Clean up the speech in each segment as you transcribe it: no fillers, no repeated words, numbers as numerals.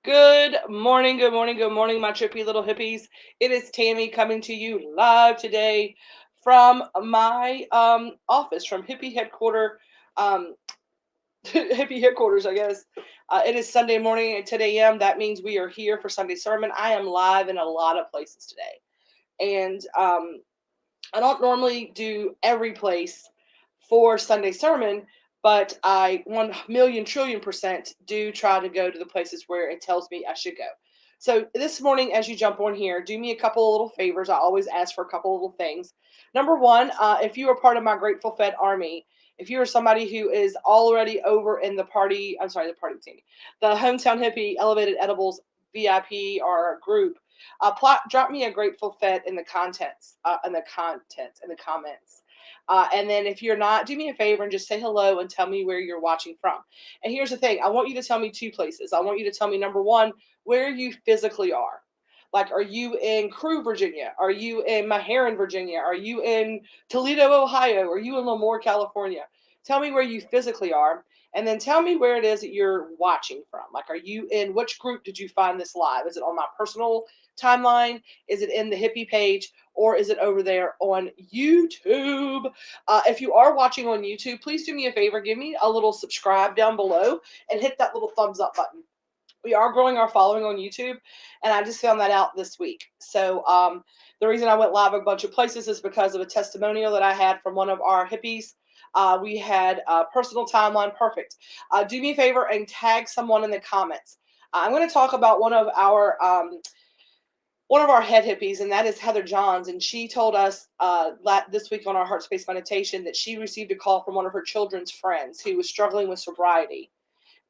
Good morning, good morning, good morning, my trippy little hippies. It is Tammy coming to you live today from my office, from hippie headquarter, um, hippie headquarters, I guess. It is Sunday morning at 10 a.m. That means we are here for Sunday sermon. I am live in a lot of places today, and I don't normally do every place for Sunday sermon, but I 1,000,000,000,000% do try to go to the places where it tells me I should go. So this morning, as you jump on here, do me a couple of little favors. I always ask for a couple of little things. Number one, if you are part of my Grateful Fed Army, if you are somebody who is already over in the party, I'm sorry, the party team, the Hometown Hippie Elevated Edibles VIP or group, drop me a Grateful Fed in the in the comments. And then if you're not, do me a favor and just say hello and tell me where you're watching from. And here's the thing: I want you to tell me two places. I want you to tell me, number one, where you physically are. Like, are you in Crew, Virginia? Are you in Maharan, Virginia? Are you in Toledo, Ohio? Are you in Lemoore, California? Tell me where you physically are, and then tell me where it is that you're watching from. Like, are you in which group did you find this live? Is it on my personal timeline? Is it in the hippie page? Or is it over there on YouTube? If you are watching on YouTube, please do me a favor. Give me a little subscribe down below and hit that little thumbs up button. We are growing our following on YouTube, and I just found that out this week. So the reason I went live a bunch of places is because of a testimonial that I had from one of our hippies. We had a personal timeline. Perfect. Do me a favor and tag someone in the comments. I'm going to talk about one of our head hippies, and that is Heather Johns. And she told us this week on our Heart Space Meditation that she received a call from one of her children's friends who was struggling with sobriety,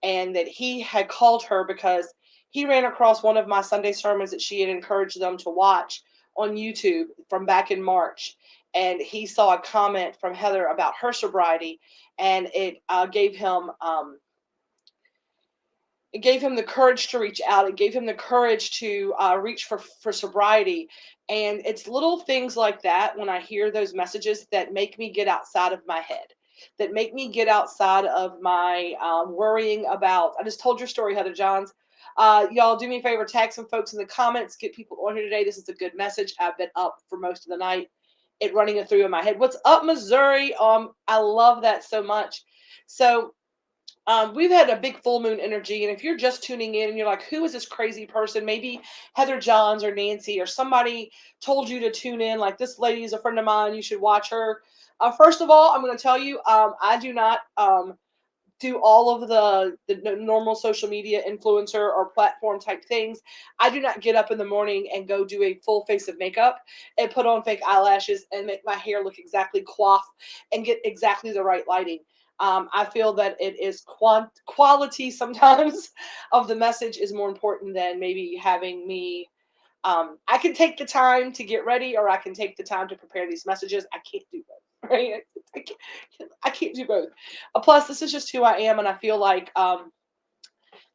and that he had called her because he ran across one of my Sunday sermons that she had encouraged them to watch on YouTube from back in March. And he saw a comment from Heather about her sobriety, and it gave him the courage to reach out. It gave him the courage to reach for sobriety. And it's little things like that, when I hear those messages, that make me get outside of my head, that make me get outside of my worrying about. I just told your story, Heather Johns. Y'all do me a favor, tag some folks in the comments, get people on here today. This is a good message. I've been up for most of the night, it running it through in my head. What's up, Missouri? I love that so much. So we've had a big full moon energy, and if you're just tuning in and you're like, who is this crazy person? Maybe Heather Johns or Nancy or somebody told you to tune in. Like, this lady is a friend of mine, you should watch her. First of all, I'm going to tell you, I do not do all of the normal social media influencer or platform type things. I do not get up in the morning and go do a full face of makeup and put on fake eyelashes and make my hair look exactly coiffed and get exactly the right lighting. I feel that it is quality sometimes of the message is more important than maybe having me. I can take the time to get ready, or I can take the time to prepare these messages. I can't do both, right? I can't do both. Plus, this is just who I am, and I feel like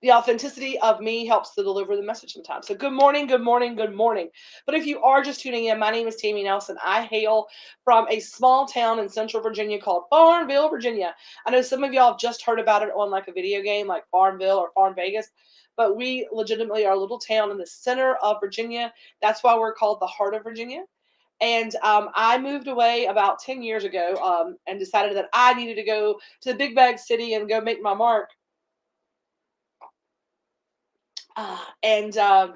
the authenticity of me helps to deliver the message sometimes. So good morning, good morning, good morning. But if you are just tuning in, my name is Tammy Nelson. I hail from a small town in central Virginia called Farmville, Virginia. I know some of y'all have just heard about it on like a video game like Farmville or Farm Vegas, but we legitimately are a little town in the center of Virginia. That's why we're called the heart of Virginia. And I moved away about 10 years ago, and decided that I needed to go to the big bag city and go make my mark. And then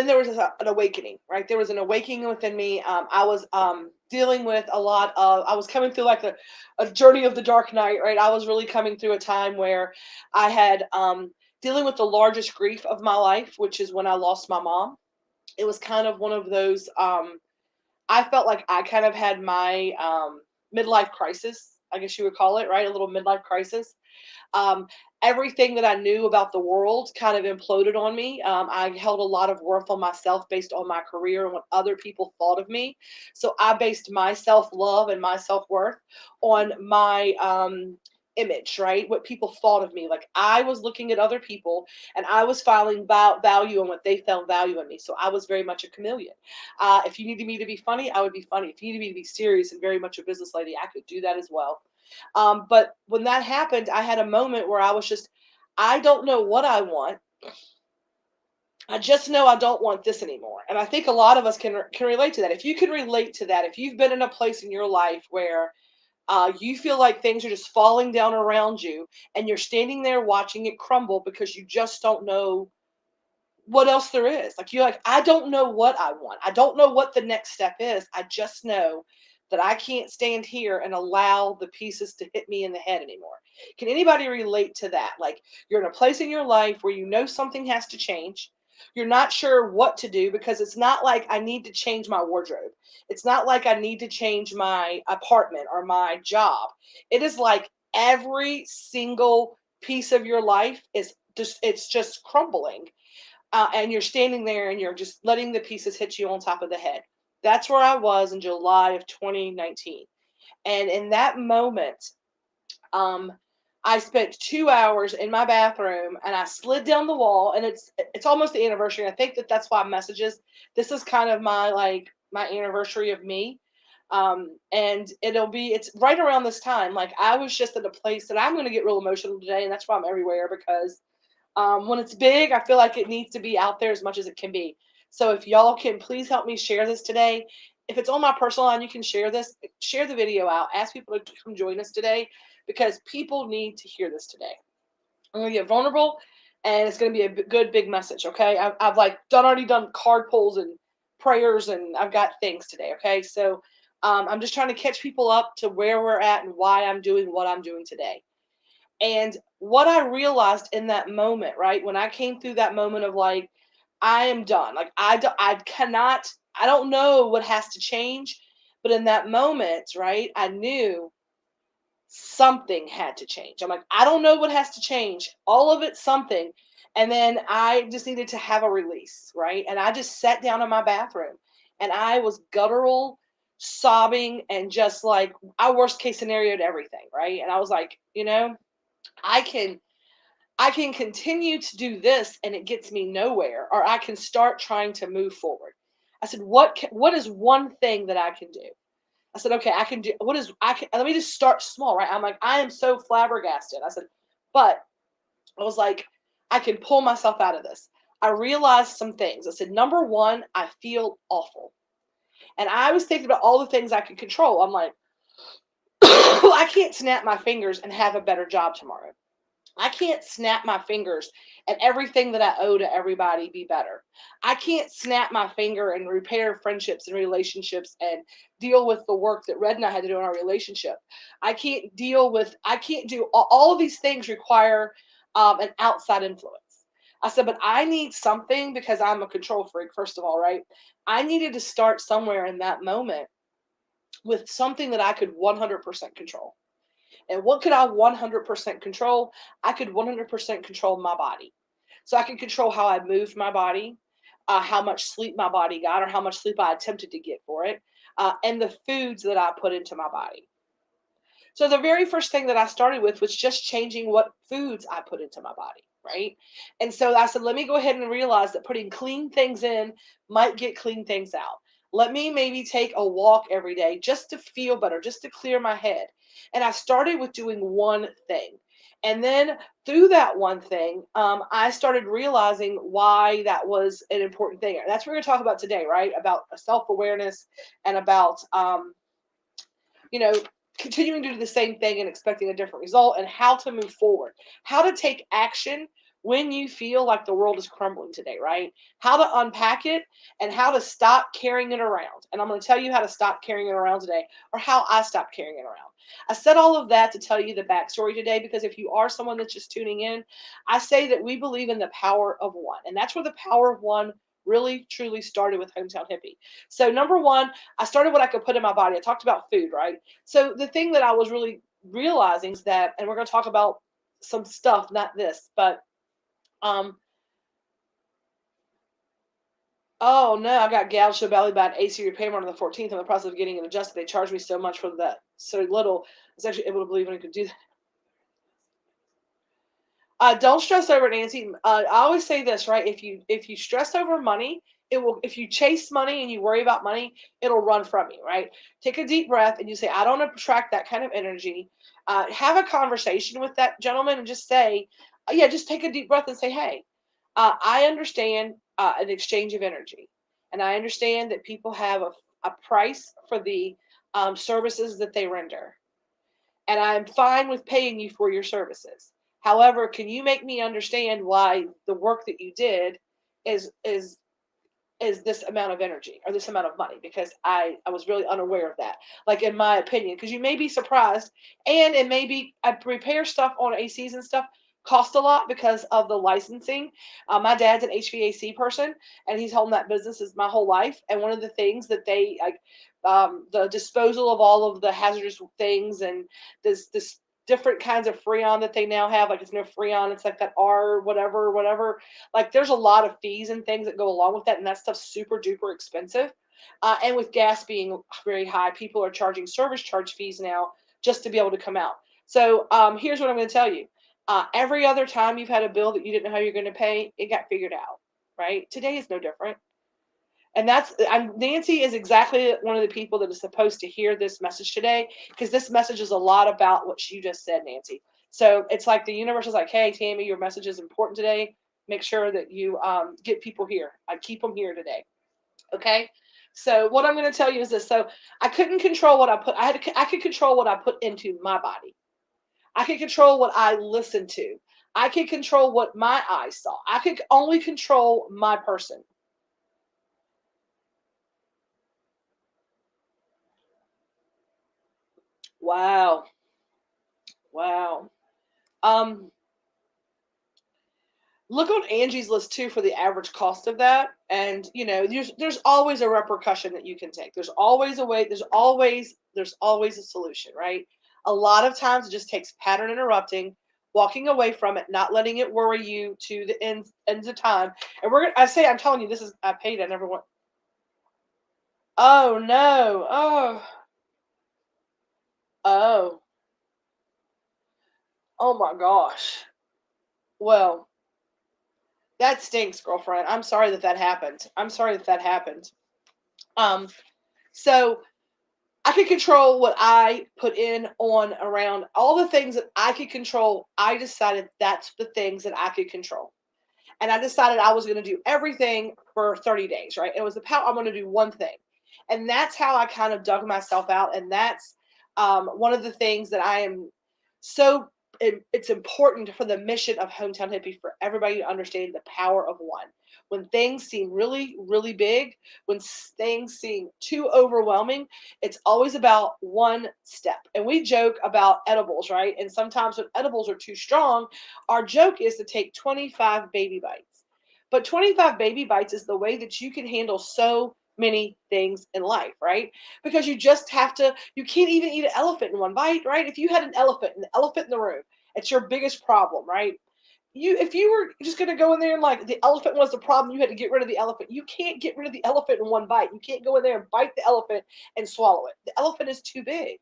there was an awakening, right? There was an awakening within me. I was dealing with I was coming through like a journey of the dark night, right? I was really coming through a time where I had dealing with the largest grief of my life, which is when I lost my mom. It was kind of one of those, I felt like I kind of had my midlife crisis, I guess you would call it, right? A little midlife crisis. Um, Everything that I knew about the world kind of imploded on me. I held a lot of worth on myself based on my career and what other people thought of me. So I based my self love and my self worth on my image, right? What people thought of me. Like I was looking at other people and I was filing value on what they felt value in me. So I was very much a chameleon. If you needed me to be funny, I would be funny. If you needed me to be serious and very much a business lady, I could do that as well. But when that happened, I had a moment where I was just, I don't know what I want. I just know I don't want this anymore. And I think a lot of us can relate to that. If you can relate to that, if you've been in a place in your life where you feel like things are just falling down around you and you're standing there watching it crumble because you just don't know what else there is. Like you're like, I don't know what I want. I don't know what the next step is. I just know that I can't stand here and allow the pieces to hit me in the head anymore. Can anybody relate to that? Like you're in a place in your life where you know something has to change. You're not sure what to do because it's not like I need to change my wardrobe. It's not like I need to change my apartment or my job. It is like every single piece of your life is just it's just crumbling, and you're standing there and you're just letting the pieces hit you on top of the head. That's where I was in July of 2019. And in that moment, um, I spent 2 hours in my bathroom and I slid down the wall. And it's almost the anniversary. And I think that that's why messages. This is kind of my like my anniversary of me. And it's right around this time. Like I was just at a place that I'm going to get real emotional today, and that's why I'm everywhere because when it's big, I feel like it needs to be out there as much as it can be. So if y'all can please help me share this today. If it's on my personal line, you can share this, share the video out, ask people to come join us today because people need to hear this today. I'm going to get vulnerable and it's going to be a good, big message. Okay. I've like already done card pulls and prayers and I've got things today. Okay. So I'm just trying to catch people up to where we're at and why I'm doing what I'm doing today. And what I realized in that moment, right, when I came through that moment of like, I am done. Like, I cannot, I don't know what has to change. But in that moment, right, I knew something had to change. I'm like, I don't know what has to change. All of it, something. And then I just needed to have a release, right? And I just sat down in my bathroom and I was guttural, sobbing, and just like, I worst case scenarioed everything, right? And I was like, I can I can continue to do this and it gets me nowhere, or I can start trying to move forward. I said, what is one thing that I can do? I said, okay, I can do what is I can let me just start small, right? I'm like, I am so flabbergasted. I said, but I was like, I can pull myself out of this. I realized some things. I said, number one, I feel awful. And I was thinking about all the things I could control. I'm like, well, I can't snap my fingers and have a better job tomorrow. I can't snap my fingers and everything that I owe to everybody be better. I can't snap my finger and repair friendships and relationships and deal with the work that Red and I had to do in our relationship. I can't do all of these things require an outside influence. I said, but I need something because I'm a control freak, first of all, right? I needed to start somewhere in that moment with something that I could 100% control. And what could I 100% control? I could 100% control my body. So I could control how I moved my body, how much sleep my body got, or how much sleep I attempted to get for it, and the foods that I put into my body. So the very first thing that I started with was just changing what foods I put into my body, right? And so I said, let me go ahead and realize that putting clean things in might get clean things out. Let me maybe take a walk every day just to feel better, just to clear my head. And I started with doing one thing. And then through that one thing, I started realizing why that was an important thing. And that's what we're going to talk about today, right? About self awareness and about you know, continuing to do the same thing and expecting a different result, and how to move forward, how to take action when you feel like the world is crumbling today, right? How to unpack it and how to stop carrying it around. And I'm going to tell you how to stop carrying it around today, or how I stopped carrying it around. I said all of that to tell you the backstory today because if you are someone that's just tuning in, I say that we believe in the power of one. And that's where the power of one really truly started with Hometown Hippie. So, number one, I started what I could put in my body. I talked about food, right? So the thing that I was really realizing is that, and we're going to talk about some stuff, not this, but um, oh no, I got gouged so badly by an AC repairman on the 14th. I'm in the process of getting it adjusted. They charged me so much for that, so little. I was actually able to believe I could do that. Don't stress over it, Nancy. I always say this, right? If you stress over money, it will. If you chase money and you worry about money, it'll run from you, right? Take a deep breath and you say, "I don't attract that kind of energy." Have a conversation with that gentleman and just say, "Yeah," just take a deep breath and say, "Hey, I understand an exchange of energy, and I understand that people have a price for the services that they render, and I'm fine with paying you for your services. However, can you make me understand why the work that you did is is is this amount of energy or this amount of money? Because I was really unaware of that. Like in my opinion, because you may be surprised, and it may be I repair stuff on ACs and stuff cost a lot because of the licensing. My dad's an HVAC person, and he's held that business his my whole life. And one of the things that they like, the disposal of all of the hazardous things and this different kinds of freon that they now have, like it's no freon, it's like that R whatever whatever, like there's a lot of fees and things that go along with that, and that stuff's super duper expensive. And with gas being very high, people are charging service charge fees now just to be able to come out. So here's what I'm going to tell you. Every other time you've had a bill that you didn't know how you're going to pay, it got figured out, right? Today is no different. And Nancy is exactly one of the people that is supposed to hear this message today, because this message is a lot about what you just said, Nancy. So it's like the universe is like, hey, Tammy, your message is important today. Make sure that you get people here. I keep them here today. Okay. So what I'm going to tell you is this. So I couldn't control what I put. I could control what I put into my body. I could control what I listened to. I could control what my eyes saw. I could only control my person. Wow. Wow. Um, Look on Angie's list too for the average cost of that. And there's always a repercussion that you can take. There's always a way, there's always a solution, right? A lot of times it just takes pattern interrupting, walking away from it, not letting it worry you to the ends of time. And I'm telling you, this is I paid, I never went. Oh no. Oh, oh my gosh. Well, that stinks, girlfriend. I'm sorry that that happened. I'm sorry that that happened. Um, so I could control what I put in on around all the things that I could control. I decided that's the things that I could control. And I decided I was going to do everything for 30 days, right? It was the power, I'm going to do one thing. And that's how I kind of dug myself out. And that's one of the things that I am so, it's important for the mission of Hometown Hippie for everybody to understand the power of one. When things seem really, really big, when things seem too overwhelming, it's always about one step. And we joke about edibles, right? And sometimes when edibles are too strong, our joke is to take 25 baby bites. But 25 baby bites is the way that you can handle so many things in life, right? Because you can't even eat an elephant in one bite, right? If you had an elephant in the room, it's your biggest problem, right? If you were just going to go in there and like the elephant was the problem, you had to get rid of the elephant. You can't get rid of the elephant in one bite. You can't go in there and bite the elephant and swallow it. The elephant is too big.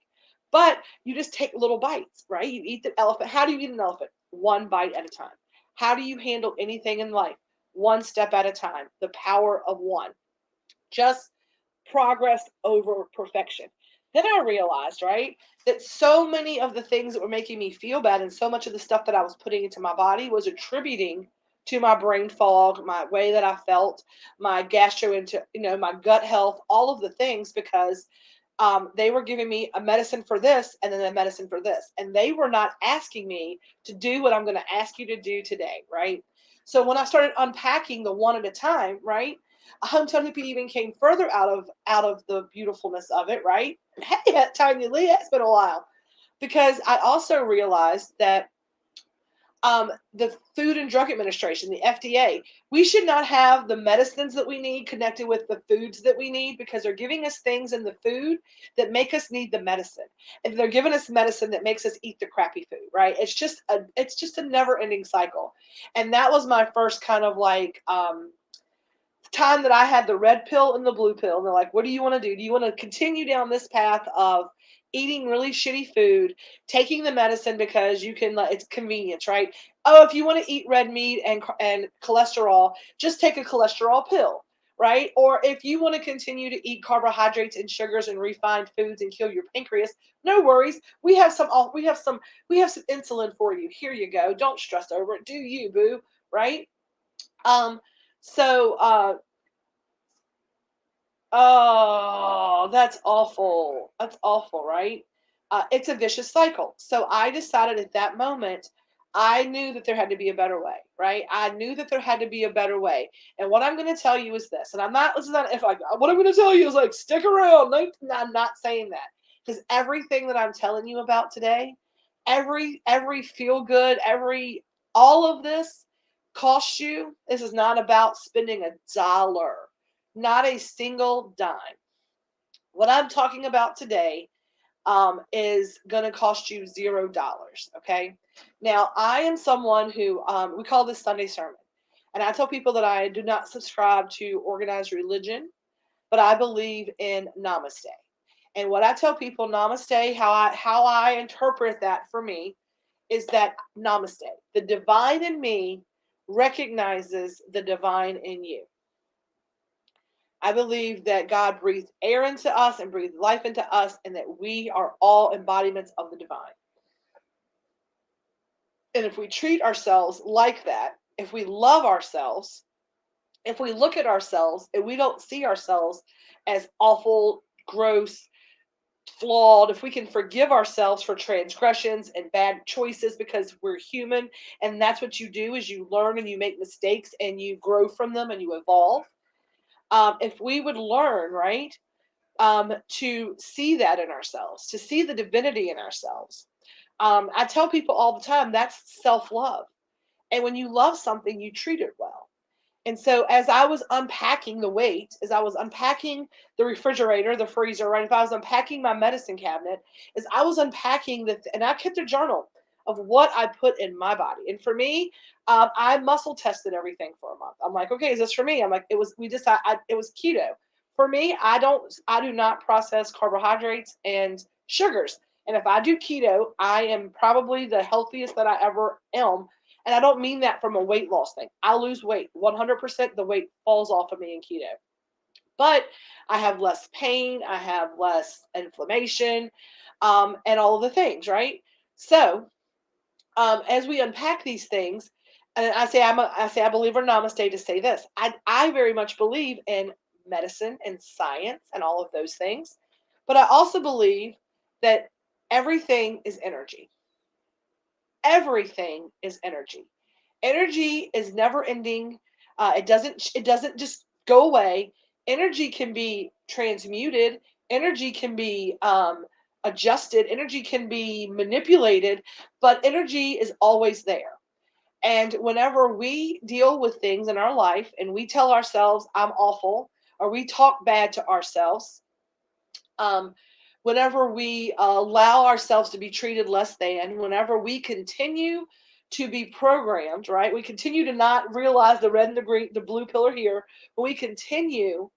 But you just take little bites, right? You eat the elephant. How do you eat an elephant? One bite at a time. How do you handle anything in life? One step at a time. The power of one. Just progress over perfection. Then I realized, right, that so many of the things that were making me feel bad and so much of the stuff that I was putting into my body was attributing to my brain fog, my way that I felt, my my gut health, all of the things, because they were giving me a medicine for this and then a medicine for this. And they were not asking me to do what I'm going to ask you to do today, right? So when I started unpacking the one at a time, right? Hometown Hippie even came further out of the beautifulness of it, right? Hey, Tanya Lee, it's been a while. Because I also realized that The Food and Drug Administration, the FDA. We should not have the medicines that we need connected with the foods that we need, because they're giving us things in the food that make us need the medicine, and they're giving us medicine that makes us eat the crappy food. Right? It's just a never ending cycle, and that was my first kind of like time that I had the red pill and the blue pill. And they're like, what do you want to do? Do you want to continue down this path of eating really shitty food, taking the medicine because you can, it's convenience, right? Oh, if you want to eat red meat and cholesterol, just take a cholesterol pill, right? Or if you want to continue to eat carbohydrates and sugars and refined foods and kill your pancreas, no worries. We have some insulin for you. Here you go. Don't stress over it. Do you, boo, right? Um, so oh, that's awful. That's awful, right? It's a vicious cycle. So I decided at that moment, I knew that there had to be a better way, right? I knew that there had to be a better way. And what I'm going to tell you is this, and this is not, if I, what I'm going to tell you is like, stick around. Like, I'm not saying that, because everything that I'm telling you about today, every feel good, all of this costs you. This is not about spending $1, not a single dime. What I'm talking about today is going to cost you $0. Okay. Now, I am someone who, we call this Sunday sermon. And I tell people that I do not subscribe to organized religion, but I believe in namaste. And what I tell people, namaste, how I interpret that for me is that namaste, the divine in me recognizes the divine in you. I believe that God breathed air into us and breathed life into us, and that we are all embodiments of the divine. And if we treat ourselves like that, if we love ourselves, if we look at ourselves and we don't see ourselves as awful, gross, flawed, if we can forgive ourselves for transgressions and bad choices, because we're human, and that's what you do, is you learn and you make mistakes and you grow from them and you evolve. If we would learn, right, to see that in ourselves, to see the divinity in ourselves. I tell people all the time, that's self love. And when you love something, you treat it well. And so, as I was unpacking the weight, as I was unpacking the refrigerator, the freezer, right? If I was unpacking my medicine cabinet, as I was unpacking and I kept a journal of what I put in my body. And for me, I muscle tested everything for a month. I'm like, okay, is this for me? I'm like, it was keto. For me, I do not process carbohydrates and sugars. And if I do keto, I am probably the healthiest that I ever am, and I don't mean that from a weight loss thing. I lose weight. 100% the weight falls off of me in keto. But I have less pain, I have less inflammation, and all of the things, right? So, as we unpack these things, and I say I believe in namaste to say this. I very much believe in medicine and science and all of those things. But I also believe that everything is energy. Everything is energy. Energy is never ending. It doesn't just go away. Energy can be transmuted. Energy can be adjusted. Energy can be manipulated, but energy is always there. And whenever we deal with things in our life and we tell ourselves, I'm awful, or we talk bad to ourselves, um, whenever we allow ourselves to be treated less than, whenever we continue to be programmed, right? We continue to not realize the red and the green, the blue pill are here, but we continue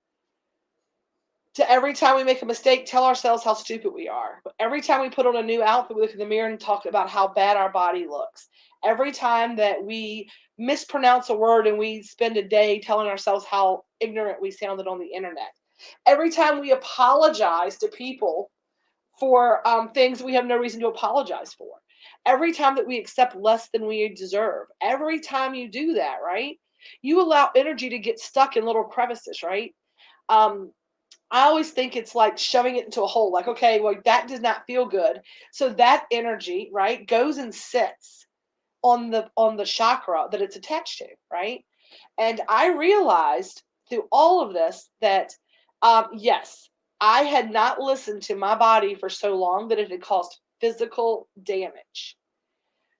to, every time we make a mistake, tell ourselves how stupid we are. Every time we put on a new outfit, we look in the mirror and talk about how bad our body looks. Every time that we mispronounce a word and we spend a day telling ourselves how ignorant we sounded on the internet. Every time we apologize to people for things we have no reason to apologize for. Every time that we accept less than we deserve, every time you do that, right, you allow energy to get stuck in little crevices, right? Um, I always think it's like shoving it into a hole. Like, okay, well, that does not feel good. So that energy, right, goes and sits on the chakra that it's attached to, right? And I realized through all of this that, yes, I had not listened to my body for so long that it had caused physical damage.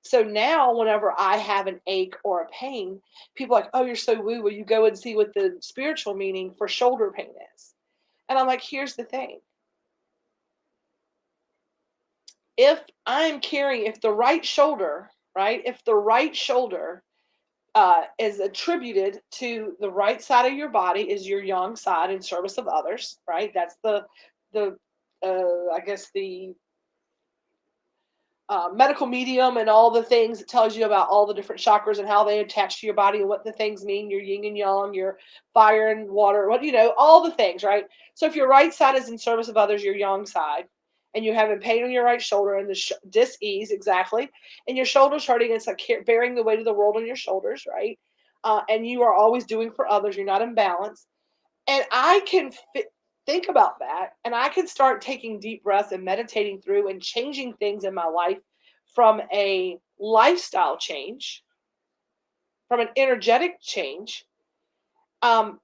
So now, whenever I have an ache or a pain, people are like, oh, you're so woo. Will you go and see what the spiritual meaning for shoulder pain is? And I'm like, here's the thing. If I'm carrying, if the right shoulder, right, if the right shoulder is attributed to the right side of your body is your young side in service of others, right? That's the I guess the medical medium and all the things it tells you about all the different chakras and how they attach to your body and what the things mean, your yin and yang, your fire and water, what all the things, right? So if your right side is in service of others, your yang side, and you're having pain on your right shoulder and the dis-ease, exactly, and your shoulders hurting, it's like bearing the weight of the world on your shoulders, right? And you are always doing for others, you're not in balance. And I can think about that, and I can start taking deep breaths and meditating through and changing things in my life from a lifestyle change, from an energetic change, um,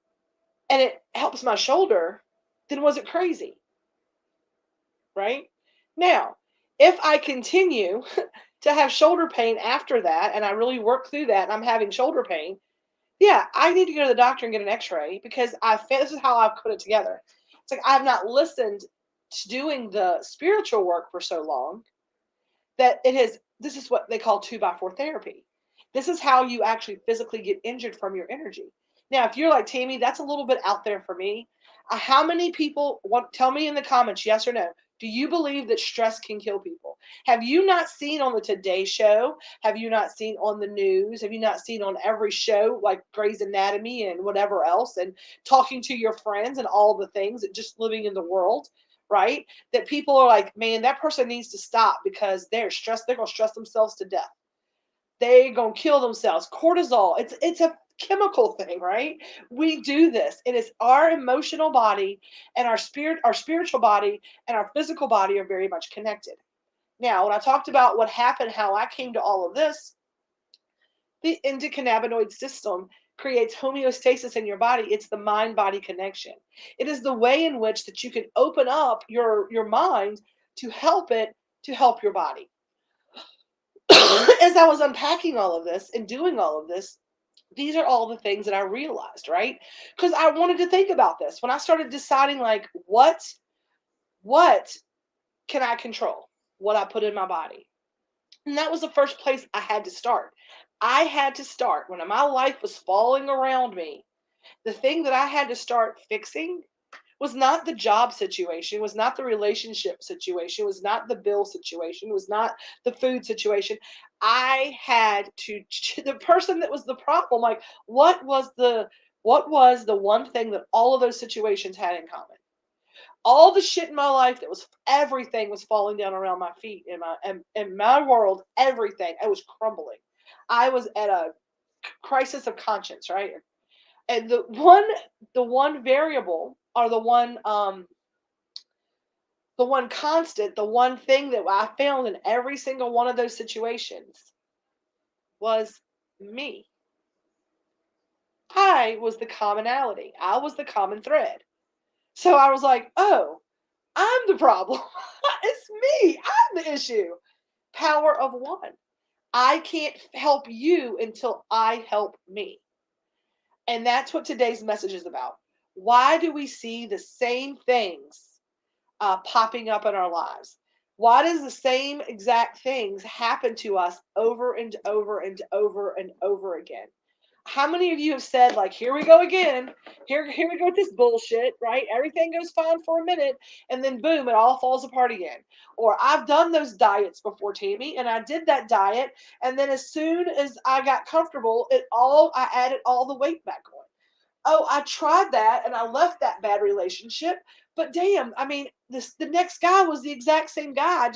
and it helps my shoulder, then was it crazy, right? Now, if I continue to have shoulder pain after that, and I really work through that, and I'm having shoulder pain, yeah, I need to go to the doctor and get an X-ray because this is how I've put it together. It's like I've not listened to doing the spiritual work for so long that it has. This is what they call 2x4 therapy. This is how you actually physically get injured from your energy. Now, if you're like Tammy, that's a little bit out there for me. How many people want? Tell me in the comments, yes or no. Do you believe that stress can kill people? Have you not seen on the Today Show? Have you not seen on the news? Have you not seen on every show like Grey's Anatomy and whatever else? And talking to your friends and all the things that just living in the world, right? That people are like, man, that person needs to stop because they're stressed. They're gonna stress themselves to death. They're gonna kill themselves. Cortisol. It's a chemical thing, right? We do this. It is our emotional body and our spiritual body and our physical body are very much connected. Now, when I talked about what happened, how I came to all of this, the endocannabinoid system creates homeostasis in your body. It's the mind body connection. It is the way in which that you can open up your mind to help it to help your body. As I was unpacking all of this and doing all of this, these are all the things that I realized, right? Because I wanted to think about this when I started deciding, like, what can I control? What I put in my body. And that was the first place I had to start. I had to start when my life was falling around me. The thing that I had to start fixing was not the job situation, was not the relationship situation, was not the bill situation, was not the food situation. I had to the person that was the problem, like what was the one thing that all of those situations had in common? All the shit in my life that was everything was falling down around my feet in my world, everything. I was crumbling. I was at a crisis of conscience, right? And the one variable or the one constant, the one thing that I found in every single one of those situations was me. I was the commonality. I was the common thread. So I was like, oh, I'm the problem. It's me. I'm the issue. Power of one. I can't help you until I help me. And that's what today's message is about. Why do we see the same things popping up in our lives? Why does the same exact things happen to us over and over and over and over again? How many of you have said, like, here we go again, here we go with this bullshit, right? Everything goes fine for a minute, and then boom, it all falls apart again. Or I've done those diets before, Tammy, and I did that diet, and then as soon as I got comfortable, I added all the weight back on. Oh, I tried that and I left that bad relationship. But damn, I mean, the next guy was the exact same guy.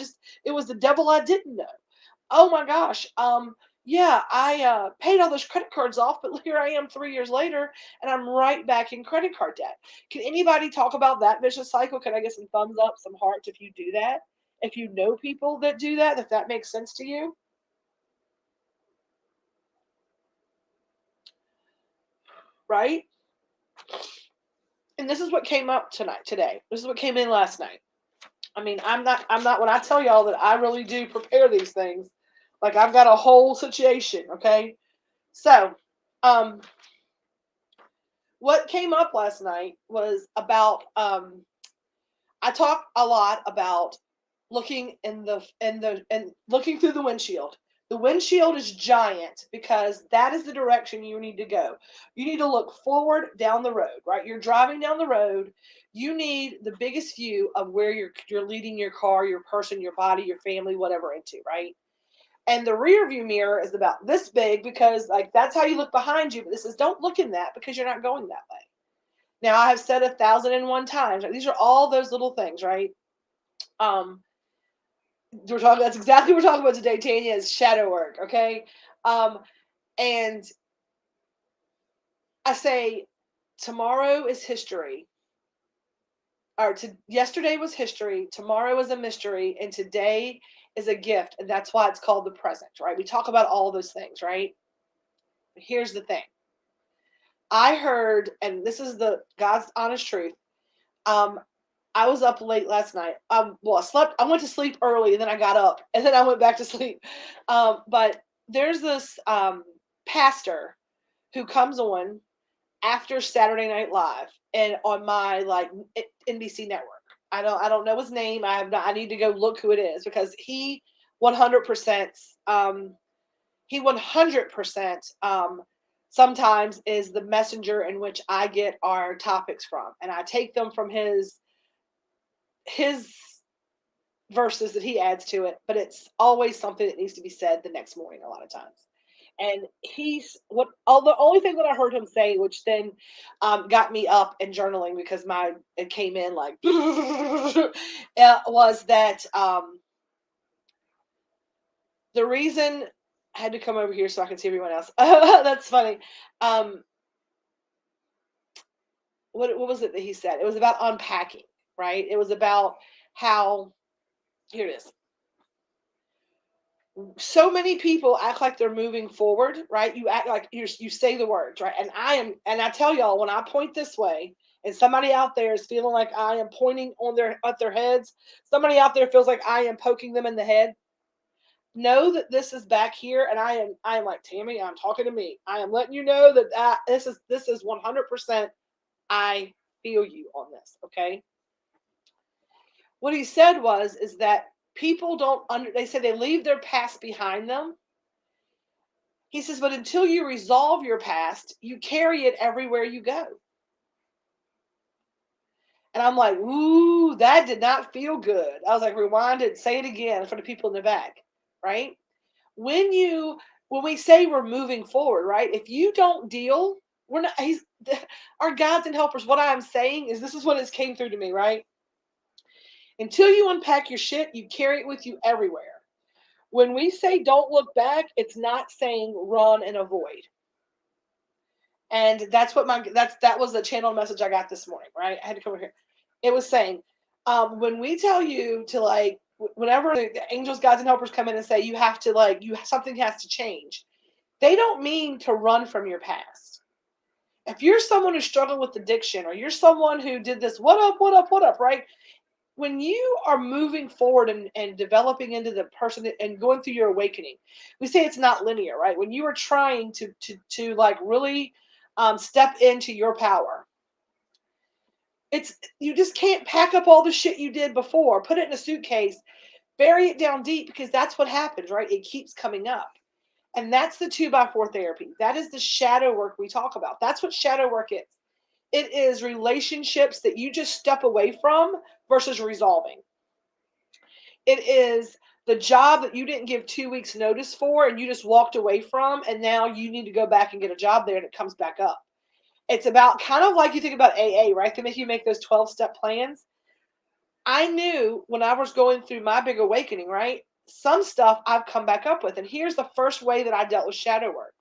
It was the devil I didn't know. Oh my gosh. Yeah, I paid all those credit cards off, but here I am 3 years later, and I'm right back in credit card debt. Can anybody talk about that vicious cycle? Can I get some thumbs up, some hearts if you do that? If you know people that do that, if that makes sense to you, right? And this is what came up today. This is what came in last night. I mean, I'm not when I tell y'all that I really do prepare these things, Like I've got a whole situation, okay? So, um, what came up last night was about I talk a lot about looking and looking through the windshield. The windshield is giant because that is the direction you need to go. You need to look forward down the road, right? You're driving down the road. You need the biggest view of where you're leading your car, your person, your body, your family, whatever into, right? And the rear view mirror is about this big because like that's how you look behind you. But this is don't look in that because you're not going that way. Now I have said 1,001 times. Like, these are all those little things, right? Um, we're talking. That's exactly what we're talking about today. Tanya is shadow work, okay? Um, and I say tomorrow is history. Or yesterday was history. Tomorrow is a mystery, and today is a gift, and that's why it's called the present, right? We talk about all those things, right? But here's the thing. I heard, and this is the God's honest truth. Um, I was up late last night. Well, I slept. I went to sleep early, and then I got up, and then I went back to sleep. But there's this pastor who comes on after Saturday Night Live and on my like NBC network. I don't know his name. I have not. I need to go look who it is because he 100% he 100% sometimes is the messenger in which I get our topics from, and I take them from his verses that he adds to it, but it's always something that needs to be said the next morning a lot of times. And he's what all the only thing that I heard him say, which then got me up and journaling because my it came in like was that the reason I had to come over here so I can see everyone else. That's funny. Um, what was it that he said? It was about unpacking, right? It was about how here it is. So many people act like they're moving forward, right? You act like you say the words, right? And I tell y'all when I point this way, and somebody out there is feeling like I am pointing on their heads, somebody out there feels like I am poking them in the head. Know that this is back here, and I am like Tammy. I'm talking to me. I am letting you know that this is 100%. I feel you on this. Okay. What he said is that people don't under. They say they leave their past behind them. He says, but until you resolve your past, you carry it everywhere you go. And I'm like, ooh, that did not feel good. I was like, rewind it, say it again for the people in the back, right? When you when we say we're moving forward, right? If you don't deal, we're not he's our guides and helpers. What I'm saying is this is what has came through to me, right? Until you unpack your shit, you carry it with you everywhere. When we say don't look back, it's not saying run and avoid. And that's what that was the channel message I got this morning, right? I had to come over here. It was saying, when we tell you to like, whenever the angels, guides, and helpers come in and say you have to like, something has to change, they don't mean to run from your past. If you're someone who's struggling with addiction, or you're someone who did this, what up, right? When you are moving forward and developing into the person and going through your awakening, we say it's not linear, right? When you are trying to like really step into your power, it's you just can't pack up all the shit you did before, put it in a suitcase, bury it down deep because that's what happens, right? It keeps coming up. And that's the 2x4 therapy. That is the shadow work we talk about. That's what shadow work is. It is relationships that you just step away from versus resolving. It is the job that you didn't give 2 weeks notice for and you just walked away from, and now you need to go back and get a job there and it comes back up. It's about kind of like you think about AA, right? They make you make those 12-step plans. I knew when I was going through my big awakening, right? Some stuff I've come back up with. And here's the first way that I dealt with shadow work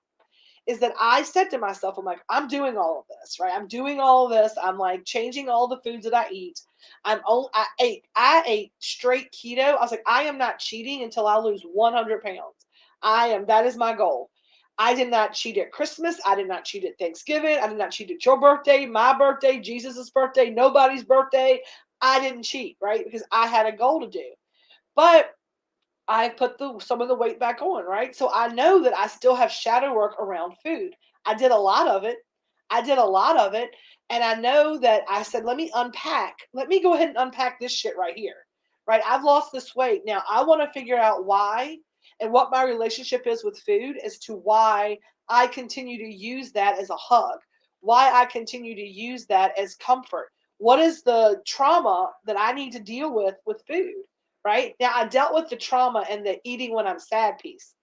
is that I said to myself, I'm like, I'm doing all of this, right? I'm doing all of this. I'm like changing all the foods that I eat. I ate straight keto. I was like, I am not cheating until I lose 100 pounds. That is my goal. I did not cheat at Christmas. I did not cheat at Thanksgiving. I did not cheat at your birthday, my birthday, Jesus's birthday, nobody's birthday. I didn't cheat, right? Because I had a goal to do. But I put some of the weight back on, right? So I know that I still have shadow work around food. I did a lot of it. I did a lot of it. And I know that I said, let me unpack. Let me go ahead and unpack this shit right here. Right? I've lost this weight. Now I want to figure out why and what my relationship is with food as to why I continue to use that as a hug, why I continue to use that as comfort. What is the trauma that I need to deal with food? Right? Now I dealt with the trauma and the eating when I'm sad piece.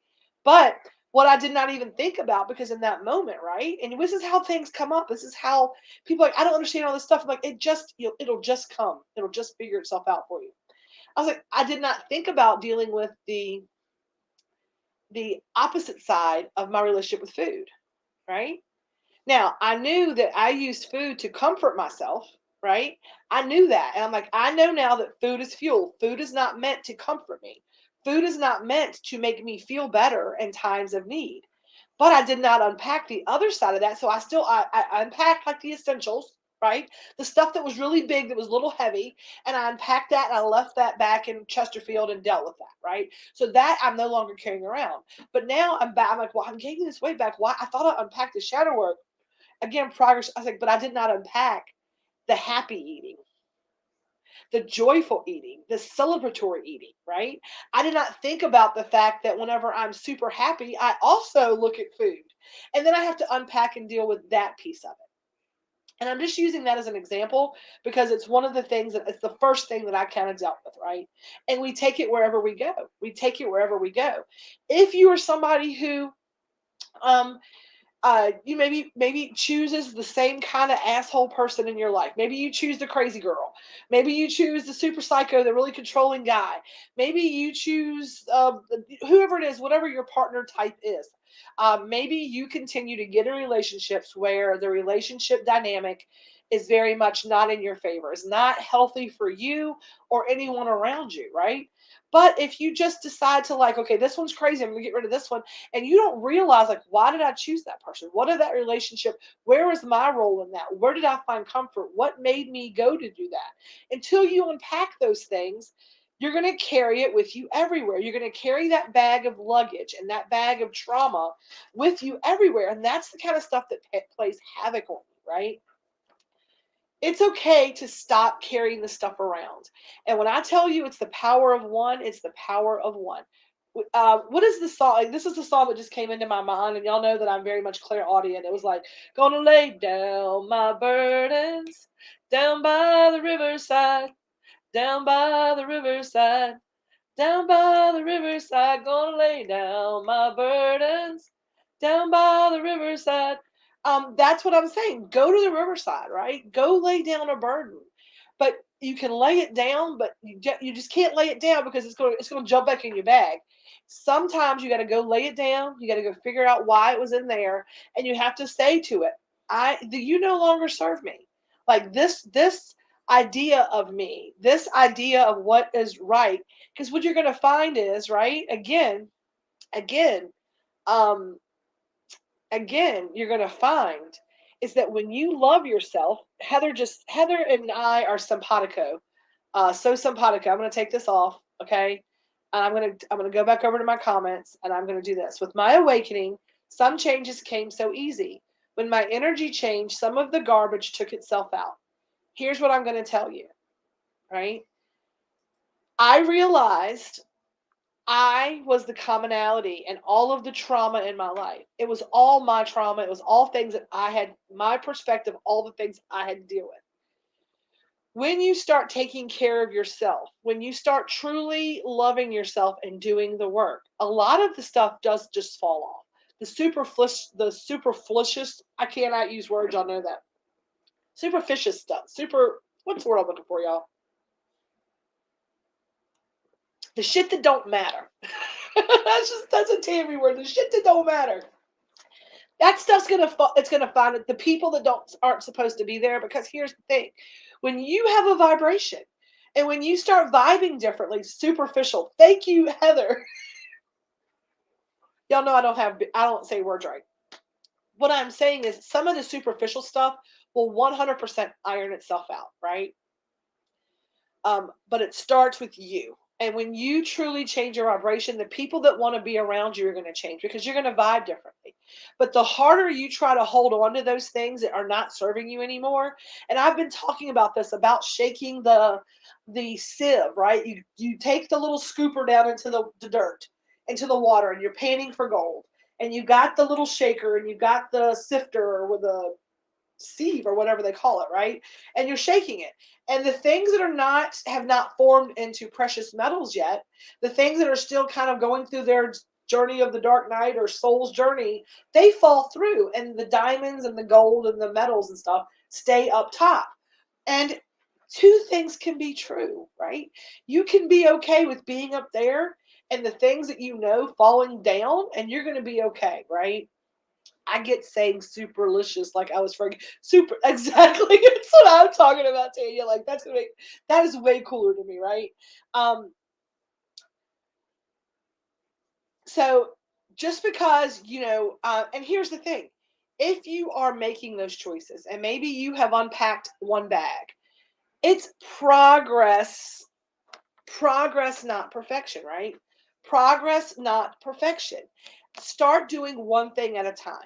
But what I did not even think about, because in that moment, right? And this is how things come up. This is how people are like, I don't understand all this stuff. I'm like, it'll just come. It'll just figure itself out for you. I was like, I did not think about dealing with the opposite side of my relationship with food, right? Now, I knew that I used food to comfort myself, right? I knew that. And I'm like, I know now that food is fuel. Food is not meant to comfort me. Food is not meant to make me feel better in times of need. But I did not unpack the other side of that. So I unpacked like the essentials, right? The stuff that was really big, that was a little heavy, and I unpacked that and I left that back in Chesterfield and dealt with that, right? So that I'm no longer carrying around. But now I'm back. I'm like, well, I'm gaining this weight back. Why? I thought I unpacked the shadow work. Again, progress. I was like, but I did not unpack the happy eating, the joyful eating, the celebratory eating, right? I did not think about the fact that whenever I'm super happy, I also look at food. And then I have to unpack and deal with that piece of it. And I'm just using that as an example because it's one of the things that it's the first thing that I kind of dealt with, right? And we take it wherever we go. We take it wherever we go. If you are somebody who um you maybe chooses the same kind of asshole person in your life. Maybe you choose the crazy girl. Maybe you choose the super psycho, the really controlling guy. Maybe you choose whoever it is, whatever your partner type is. Maybe you continue to get in relationships where the relationship dynamic is very much not in your favor, is not healthy for you or anyone around you, right? But if you just decide to like, okay, this one's crazy, I'm gonna get rid of this one, and you don't realize like, why did I choose that person? What did that relationship, where was my role in that? Where did I find comfort? What made me go to do that? Until you unpack those things, you're going to carry it with you everywhere. You're going to carry that bag of luggage and that bag of trauma with you everywhere. And that's the kind of stuff that plays havoc on you, right? It's okay to stop carrying the stuff around. And when I tell you it's the power of one, it's the power of one. What is the song? Like, this is the song that just came into my mind, and y'all know that I'm very much clairaudient. It was like, gonna lay down my burdens down by the riverside, down by the riverside, down by the riverside, gonna lay down my burdens down by the riverside. That's what I'm saying. Go to the riverside, right? Go lay down a burden. But you can lay it down, but you just can't lay it down because it's gonna jump back in your bag. Sometimes you got to go lay it down. You got to go figure out why it was in there, and you have to say to it, you no longer serve me. Like this idea of me, this idea of what is right. Because what you're going to find is, right, again, um, again, you're going to find is that when you love yourself, Heather and I are simpatico. So simpatico. I'm going to take this off, okay? And I'm gonna go back over to my comments, and I'm going to do this. With my awakening, some changes came so easy. When my energy changed, some of the garbage took itself out. Here's what I'm going to tell you, right? I realized I was the commonality and all of the trauma in my life. It was all my trauma. It was all things that I had, my perspective, all the things I had to deal with. When you start taking care of yourself, when you start truly loving yourself and doing the work, a lot of the stuff does just fall off. The superfluous, I cannot use words, y'all know that. Superficial stuff. What's the word I'm looking for, y'all? The shit that don't matter. That's a Tammy word. The shit that don't matter. That stuff's it's gonna find the people that aren't supposed to be there, because here's the thing. When you have a vibration and when you start vibing differently, superficial. Thank you, Heather. Y'all know I don't say words right. What I'm saying is some of the superficial stuff will 100% iron itself out, right? But it starts with you. And when you truly change your vibration, the people that want to be around you are going to change because you're going to vibe differently. But the harder you try to hold on to those things that are not serving you anymore, and I've been talking about this about shaking the sieve, right? You take the little scooper down into the dirt, into the water, and you're panning for gold. And you got the little shaker and you got the sifter with a sieve or whatever they call it, right? And you're shaking it. And the things that are not have not formed into precious metals yet, the things that are still kind of going through their journey of the dark night or soul's journey, they fall through and the diamonds and the gold and the metals and stuff stay up top. And two things can be true, right? You can be okay with being up there and the things that you know falling down and you're going to be okay, right? I get saying superlicious like I was freaking super exactly. That's what I'm talking about, Tanya. Like that's gonna make that is way cooler to me, right? Um, so just because and here's the thing: if you are making those choices, and maybe you have unpacked one bag, it's progress, not perfection, right? Progress, not perfection. Start doing one thing at a time.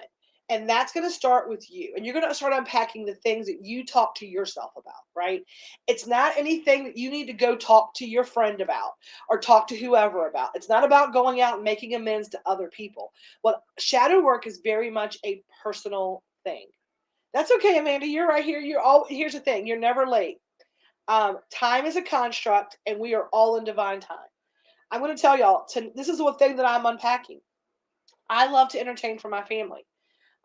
And that's going to start with you. And you're going to start unpacking the things that you talk to yourself about, right? It's not anything that you need to go talk to your friend about or talk to whoever about. It's not about going out and making amends to other people. Well, shadow work is very much a personal thing. That's okay, Amanda. You're right here. Here's the thing. You're never late. Time is a construct, and we are all in divine time. I'm going to tell y'all, this is one thing that I'm unpacking. I love to entertain for my family.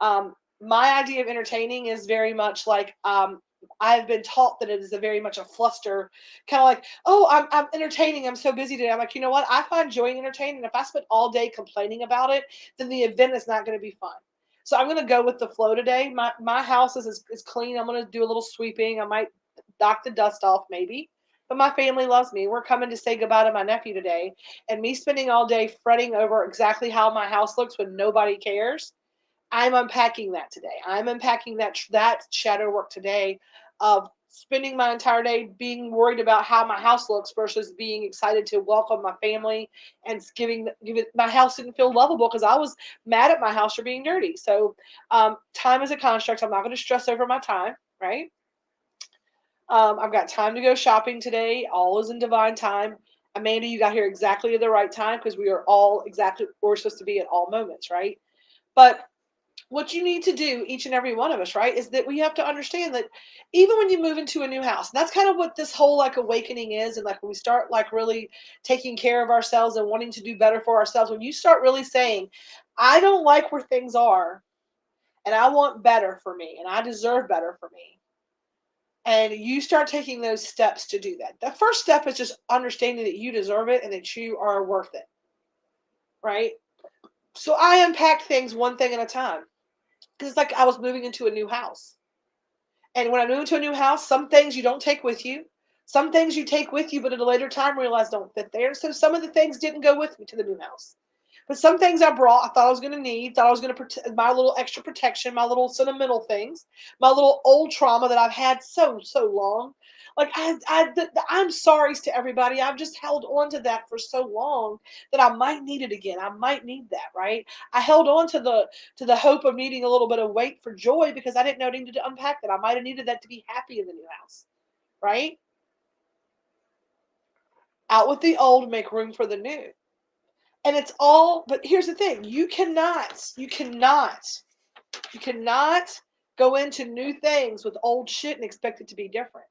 My idea of entertaining is very much like I've been taught that it is a very much a fluster, kind of like, oh, I'm entertaining. I'm so busy today. I'm like, you know what? I find joy in entertaining. If I spend all day complaining about it, then the event is not going to be fun. So I'm going to go with the flow today. My house is clean. I'm going to do a little sweeping. I might knock the dust off maybe. But my family loves me. We're coming to say goodbye to my nephew today. And me spending all day fretting over exactly how my house looks when nobody cares, I'm unpacking that today. I'm unpacking that shadow work today of spending my entire day being worried about how my house looks versus being excited to welcome my family and give it. My house didn't feel lovable because I was mad at my house for being dirty. So time is a construct. I'm not going to stress over my time, right? I've got time to go shopping today. All is in divine time. Amanda, you got here exactly at the right time because we are all exactly where we're supposed to be at all moments, right? But what you need to do, each and every one of us, right, is that we have to understand that even when you move into a new house, and that's kind of what this whole like awakening is, and like when we start like really taking care of ourselves and wanting to do better for ourselves, when you start really saying, I don't like where things are, and I want better for me, and I deserve better for me. And you start taking those steps to do that. The first step is just understanding that you deserve it and that you are worth it, right? So I unpack things one thing at a time because it's like I was moving into a new house. And when I move into a new house, some things you don't take with you. Some things you take with you, but at a later time realize don't fit there. So some of the things didn't go with me to the new house. But some things I brought, I thought I was going to need, thought I was going to protect my little extra protection, my little sentimental things, my little old trauma that I've had so long. Like I'm sorry to everybody. I've just held on to that for so long that I might need it again. I might need that, right? I held on to the hope of needing a little bit of weight for joy because I didn't know I needed to unpack that. I might have needed that to be happy in the new house, right? Out with the old, make room for the new. And it's all, but here's the thing, you cannot go into new things with old shit and expect it to be different.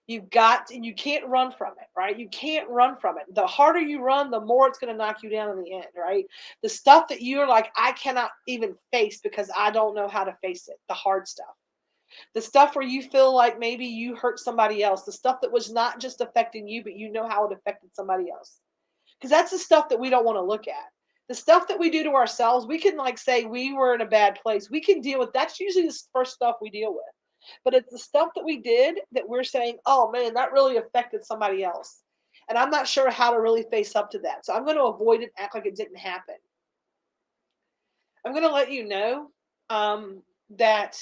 And you can't run from it, right? You can't run from it. The harder you run, the more it's going to knock you down in the end, right? The stuff that you're like, I cannot even face because I don't know how to face it, the hard stuff. The stuff where you feel like maybe you hurt somebody else, the stuff that was not just affecting you, but you know how it affected somebody else. Because that's the stuff that we don't want to look at. The stuff that we do to ourselves, we can like say we were in a bad place. We can deal with that's usually the first stuff we deal with. But it's the stuff that we did that we're saying, oh man, that really affected somebody else. And I'm not sure how to really face up to that. So I'm going to avoid it, act like it didn't happen. I'm going to let you know that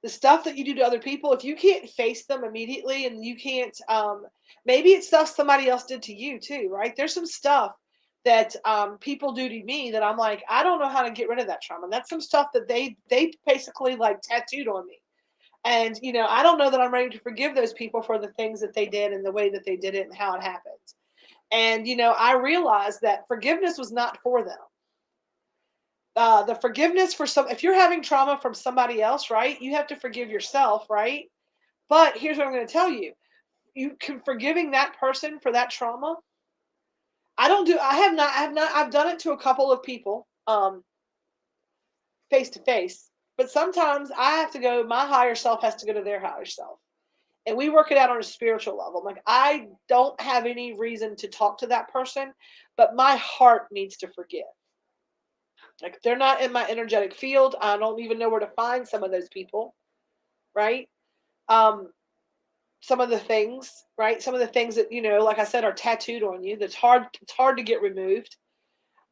The stuff that you do to other people, if you can't face them immediately and you can't, maybe it's stuff somebody else did to you too, right? There's some stuff that people do to me that I'm like, I don't know how to get rid of that trauma. And that's some stuff that they basically like tattooed on me. And I don't know that I'm ready to forgive those people for the things that they did and the way that they did it and how it happened. And I realized that forgiveness was not for them. The forgiveness for some, if you're having trauma from somebody else, right, you have to forgive yourself, right? But here's what I'm going to tell you: you can forgiving that person for that trauma. I've done it to a couple of people, face to face. But sometimes I have to go. My higher self has to go to their higher self, and we work it out on a spiritual level. Like, I don't have any reason to talk to that person, but my heart needs to forgive. Like, they're not in my energetic field. I don't even know where to find some of those people, right? Um, some of the things, right? Some of the things that, like I said, are tattooed on you. It's hard to get removed.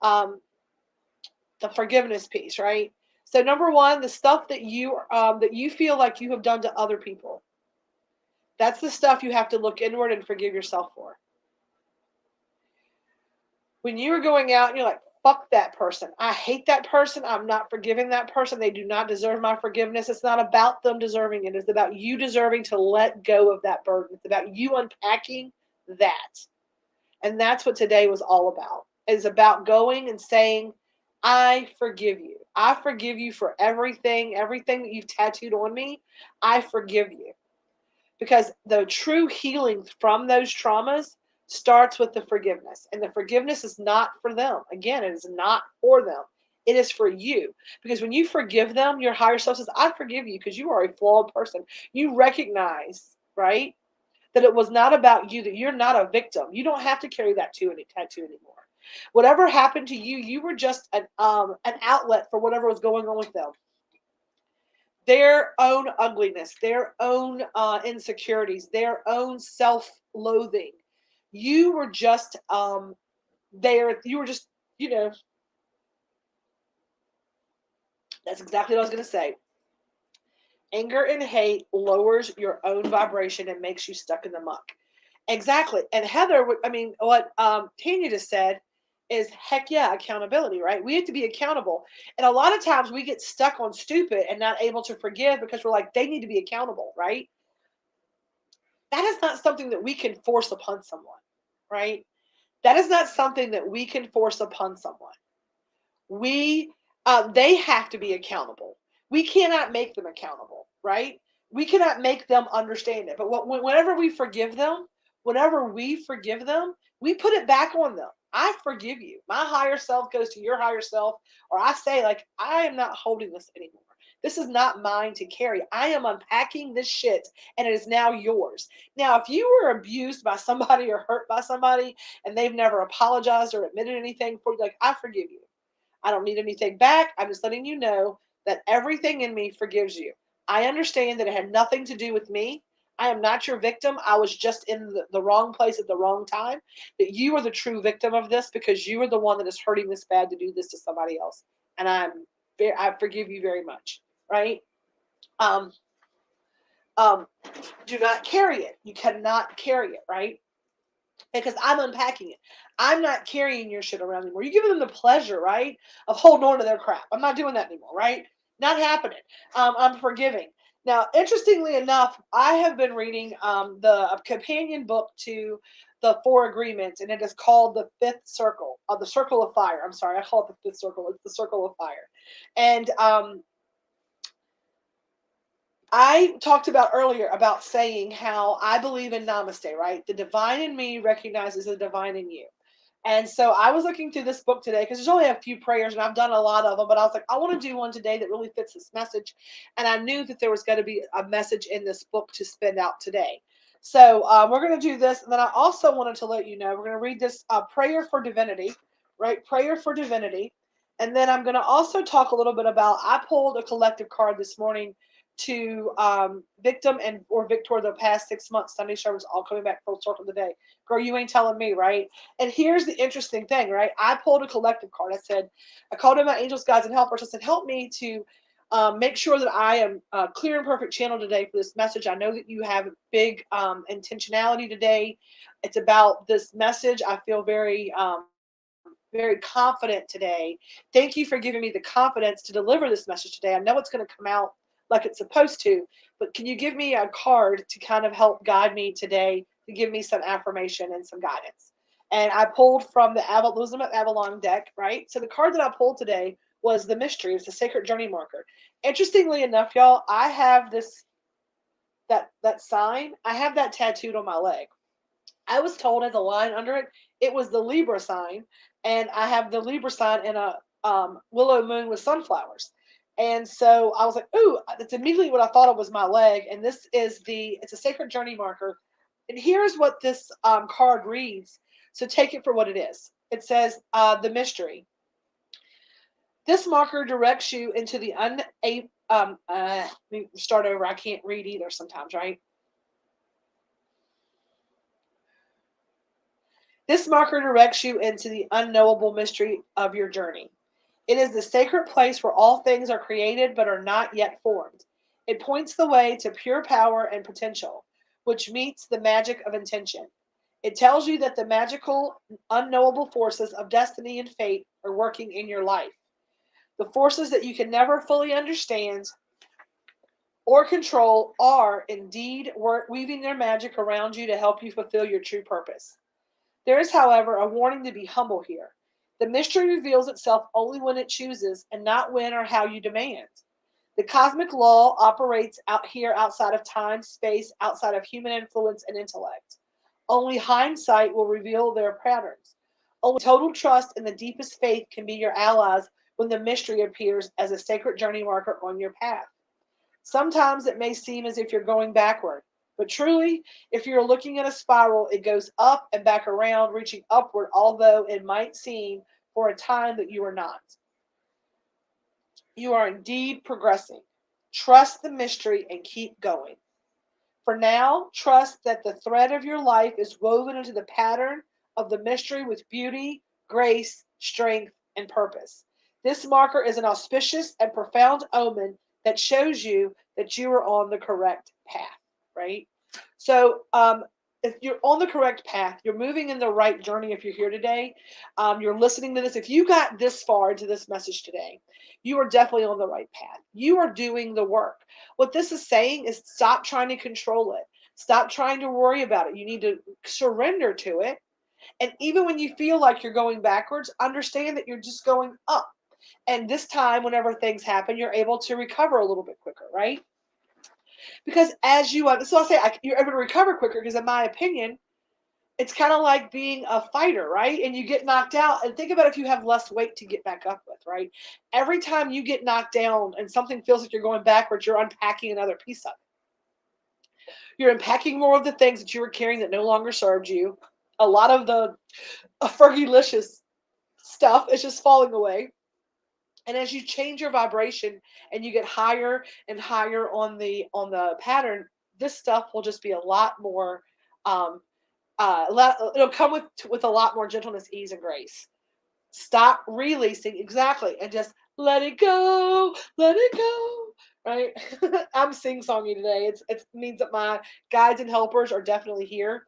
Um, the forgiveness piece, right? So number one, the stuff that you feel like you have done to other people. That's the stuff you have to look inward and forgive yourself for. When you are going out and you're like, fuck that person. I hate that person. I'm not forgiving that person. They do not deserve my forgiveness. It's not about them deserving it. It's about you deserving to let go of that burden. It's about you unpacking that. And that's what today was all about. It's about going and saying, I forgive you. I forgive you for everything that you've tattooed on me. I forgive you. Because the true healing from those traumas starts with the forgiveness. And the forgiveness is not for them. Again, it is not for them. It is for you. Because when you forgive them, your higher self says, I forgive you because you are a flawed person. You recognize, right, that it was not about you, that you're not a victim. You don't have to carry that tattoo anymore. Whatever happened to you, you were just an outlet for whatever was going on with them, their own ugliness, their own insecurities, their own self-loathing. You were just there. You were just, you know, that's exactly what I was going to say. Anger and hate lowers your own vibration and makes you stuck in the muck. Exactly. And Heather, I mean, what Tanya just said is, heck yeah, accountability, right? We have to be accountable. And a lot of times we get stuck on stupid and not able to forgive because we're like, they need to be accountable, right? That is not something that we can force upon someone, right? That is not something that we can force upon someone. We, they have to be accountable. We cannot make them accountable, right? We cannot make them understand it. But whenever we forgive them, we put it back on them. I forgive you. My higher self goes to your higher self, or I say, like, I am not holding this anymore. This is not mine to carry. I am unpacking this shit and it is now yours. Now, if you were abused by somebody or hurt by somebody and they've never apologized or admitted anything for you, like, I forgive you. I don't need anything back. I'm just letting you know that everything in me forgives you. I understand that it had nothing to do with me. I am not your victim. I was just in the wrong place at the wrong time. That you are the true victim of this because you are the one that is hurting this bad to do this to somebody else. And I forgive you very much. Right? Um, do not carry it. You cannot carry it. Right? Because I'm unpacking it. I'm not carrying your shit around anymore. You're giving them the pleasure, right, of holding on to their crap. I'm not doing that anymore, right? Not happening. I'm forgiving. Now, interestingly enough, I have been reading the companion book to the Four Agreements, and it is called The Fifth Circle, the Circle of Fire. I'm sorry, I call it the Fifth Circle. It's the Circle of Fire. And I talked about earlier about saying how I believe in namaste, right? The divine in me recognizes the divine in you. And so I was looking through this book today because there's only a few prayers and I've done a lot of them, but I was like, I want to do one today that really fits this message. And I knew that there was going to be a message in this book to spend out today. So we're going to do this. And then I also wanted to let you know, we're going to read this prayer for divinity, right? Prayer for divinity. And then I'm going to also talk a little bit about, I pulled a collective card this morning to victim and or victor the past 6 months. Sunday service all coming back full circle today. Girl, you ain't telling me, right? And here's the interesting thing, right? I pulled a collective card. I said, I called in my angels, guides, and helpers. I said, help me to Make sure that I am clear and perfect channel today for this message. I know that you have big intentionality today. It's about this message. I feel very confident today. Thank you for giving me the confidence to deliver this message today. I know it's going to come out like it's supposed to, but can you give me a card to kind of help guide me today, to give me some affirmation and some guidance? And I pulled from the Wisdom of Avalon deck, right? So the card that I pulled today was the mystery. It's the sacred journey marker. Interestingly enough, y'all, I have this that sign. I have that tattooed on my leg. I was told as a line under it, it was the Libra sign, and I have the Libra sign in a willow moon with sunflowers. And so I was like, ooh, that's immediately what I thought of was my leg. And this is it's a sacred journey marker. And here's what this card reads. So take it for what it is. It says, the mystery. This marker directs you into the let me start over. I can't read either sometimes, right? This marker directs you into the unknowable mystery of your journey. It is the sacred place where all things are created but are not yet formed. It points the way to pure power and potential, which meets the magic of intention. It tells you that the magical, unknowable forces of destiny and fate are working in your life. The forces that you can never fully understand or control are indeed weaving their magic around you to help you fulfill your true purpose. There is, however, a warning to be humble here. The mystery reveals itself only when it chooses and not when or how you demand. The cosmic law operates out here outside of time, space, outside of human influence and intellect. Only hindsight will reveal their patterns. Only total trust and the deepest faith can be your allies when the mystery appears as a sacred journey marker on your path. Sometimes it may seem as if you're going backward, but truly, if you're looking at a spiral, it goes up and back around, reaching upward, although it might seem for a time that you are not. You are indeed progressing. Trust the mystery and keep going. For now, trust that the thread of your life is woven into the pattern of the mystery with beauty, grace, strength, and purpose. This marker is an auspicious and profound omen that shows you that you are on the correct path, right? So, if you're on the correct path, you're moving in the right journey. If you're here today, you're listening to this. If you got this far into this message today, you are definitely on the right path. You are doing the work. What this is saying is stop trying to control it. Stop trying to worry about it. You need to surrender to it. And even when you feel like you're going backwards, understand that you're just going up. And this time, whenever things happen, you're able to recover a little bit quicker, right? Because as so I'll say you're able to recover quicker because, in my opinion, it's kind of like being a fighter, right? And you get knocked out. And think about if you have less weight to get back up with, right? Every time you get knocked down and something feels like you're going backwards, you're unpacking another piece of it. You're unpacking more of the things that you were carrying that no longer served you. A lot of the Fergalicious stuff is just falling away. And as you change your vibration and you get higher and higher on the pattern, this stuff will just be a lot more um, it'll come with a lot more gentleness, ease, and grace. Stop releasing exactly and just let it go. Right? I'm sing-songy today. It means that my guides and helpers are definitely here.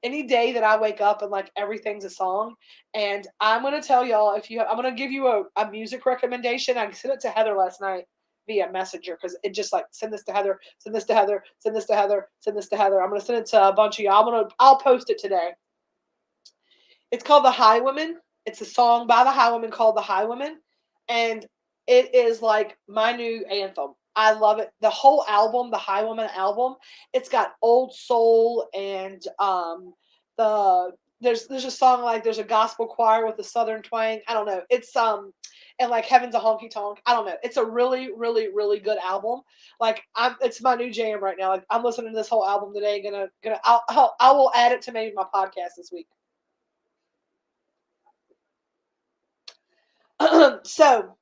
Any day that I wake up and like everything's a song, and I'm gonna tell y'all I'm gonna give you a music recommendation. I sent it to Heather last night via messenger because it just like send this to Heather, send this to Heather, send this to Heather, send this to Heather. I'm gonna send it to a bunch of y'all. I'll post it today. It's called The Highwomen. It's a song by The Highwomen called The Highwomen, and it is like my new anthem. I love it. The whole album, the Highwomen album, it's got old soul and there's a song like there's a gospel choir with a southern twang. I don't know. It's and like Heaven's a Honky Tonk. I don't know. It's a really, really, really good album. Like it's my new jam right now. Like I'm listening to this whole album today. I will add it to maybe my podcast this week. So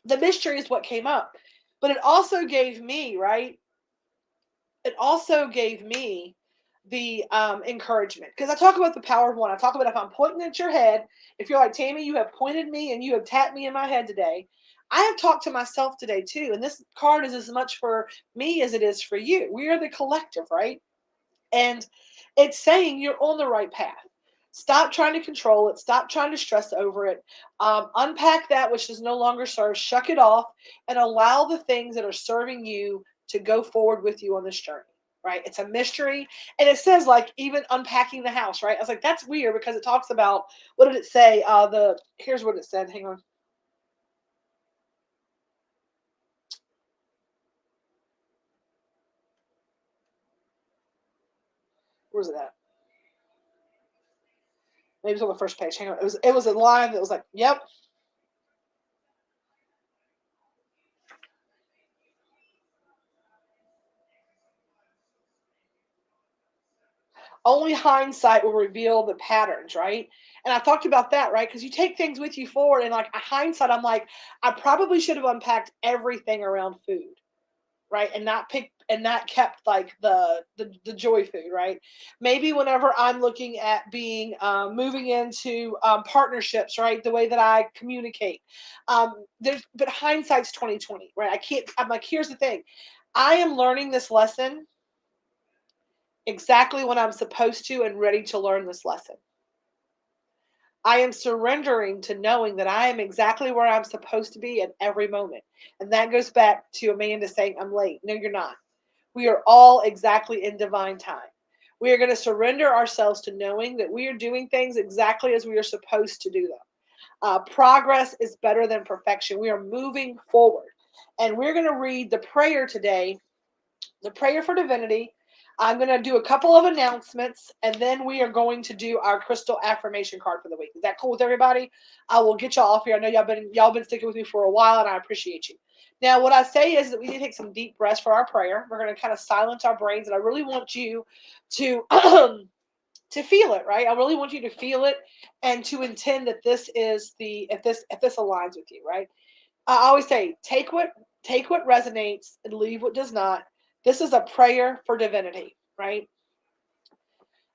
the mystery is what came up, but it also gave me, right? It also gave me the encouragement because I talk about the power of one. I talk about if I'm pointing at your head, if you're like, Tammy, you have pointed me and you have tapped me in my head today. I have talked to myself today too, and this card is as much for me as it is for you. We are the collective, right? And it's saying you're on the right path. Stop trying to control it. Stop trying to stress over it. Unpack that which does no longer serve. Shuck it off and allow the things that are serving you to go forward with you on this journey. Right? It's a mystery. And it says, like, even unpacking the house, right? I was like, that's weird because it talks about, what did it say? Here's what it said. Hang on. Where's it at? Maybe it's on the first page. Hang on. It was a line that was like, yep. Only hindsight will reveal the patterns, right? And I talked about that, right? Because you take things with you forward, and like hindsight, I'm like, I probably should have unpacked everything around food, right? And not kept like the joy food, right? Maybe whenever I'm looking at being moving into partnerships, right? The way that I communicate, but hindsight's 2020, right? I can't. I'm like, here's the thing, I am learning this lesson exactly when I'm supposed to and ready to learn this lesson. I am surrendering to knowing that I am exactly where I'm supposed to be at every moment. And that goes back to Amanda saying, I'm late. No, you're not. We are all exactly in divine time. We are going to surrender ourselves to knowing that we are doing things exactly as we are supposed to do them. Progress is better than perfection. We are moving forward. And we're going to read the prayer today, the prayer for divinity. I'm going to do a couple of announcements, and then we are going to do our crystal affirmation card for the week. Is that cool with everybody? I will get y'all off here. I know y'all been sticking with me for a while, and I appreciate you. Now, what I say is that we need to take some deep breaths for our prayer. We're going to kind of silence our brains, and I really want you to to feel it, right? I really want you to feel it and to intend that this is the if this aligns with you, right? I always say, take what resonates and leave what does not. This is a prayer for divinity, right?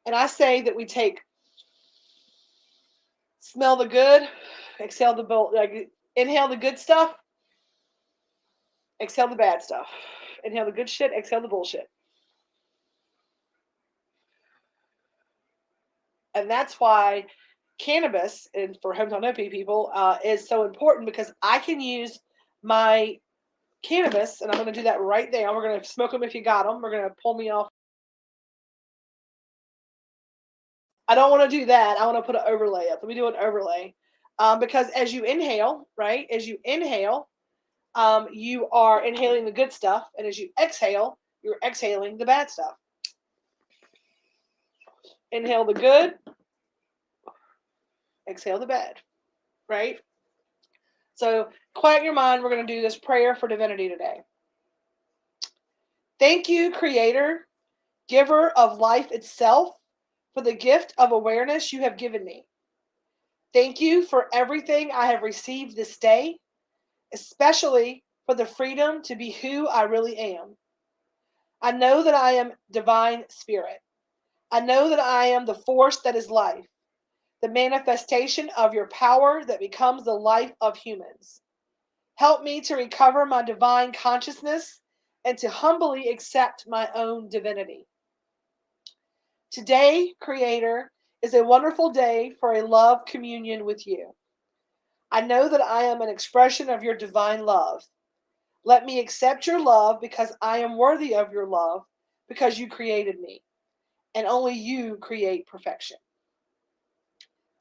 And I say that we take, smell the good, exhale the like, inhale the good stuff, exhale the bad stuff. Inhale the good shit, exhale the bullshit. And that's why cannabis, and for hometown Opie people, is so important, because I can use my cannabis, and I'm going to do that right there. We're going to smoke them if you got them. We're going to pull me off. I don't want to do that. I want to put an overlay up. Let me do an overlay. Because as you inhale, right, as you inhale, you are inhaling the good stuff. And as you exhale, you're exhaling the bad stuff. Inhale the good, exhale the bad, right? So quiet your mind. We're going to do this prayer for divinity today. Thank you, Creator, giver of life itself, for the gift of awareness you have given me. Thank you for everything I have received this day, especially for the freedom to be who I really am. I know that I am divine spirit. I know that I am the force that is life, the manifestation of your power that becomes the life of humans. Help me to recover my divine consciousness and to humbly accept my own divinity. Today, Creator, is a wonderful day for a love communion with you. I know that I am an expression of your divine love. Let me accept your love because I am worthy of your love, because you created me, and only you create perfection.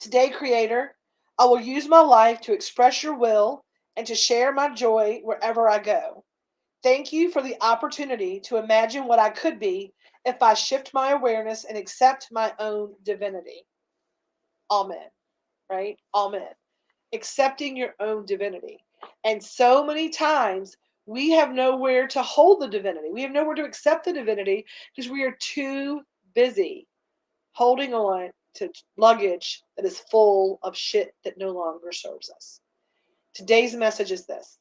Today, Creator, I will use my life to express your will and to share my joy wherever I go. Thank you for the opportunity to imagine what I could be if I shift my awareness and accept my own divinity. Amen. Right? Amen. Accepting your own divinity. And so many times we have nowhere to hold the divinity. We have nowhere to accept the divinity because we are too busy holding on to luggage that is full of shit that no longer serves us. Today's message is this: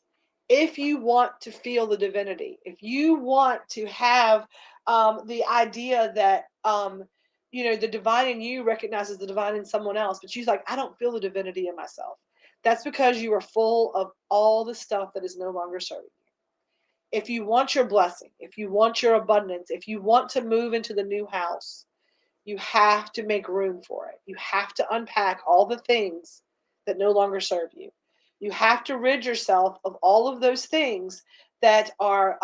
if you want to feel the divinity, if you want to have the idea that the divine in you recognizes the divine in someone else, but she's like, I don't feel the divinity in myself, That's because you are full of all the stuff that is no longer serving you. If you want your blessing, if you want your abundance, if you want to move into the new house, you have to make room for it. You have to unpack all the things that no longer serve you. You have to rid yourself of all of those things that are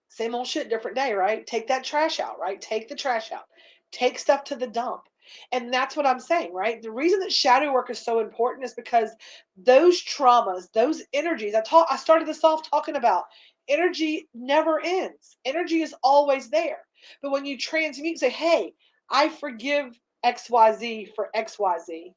same old shit, different day, right? Take that trash out, right? Take the trash out. Take stuff to the dump. And that's what I'm saying, right? The reason that shadow work is so important is because those traumas, those energies, I started this off talking about energy never ends. Energy is always there. But when you transmute and say, hey, I forgive XYZ for XYZ,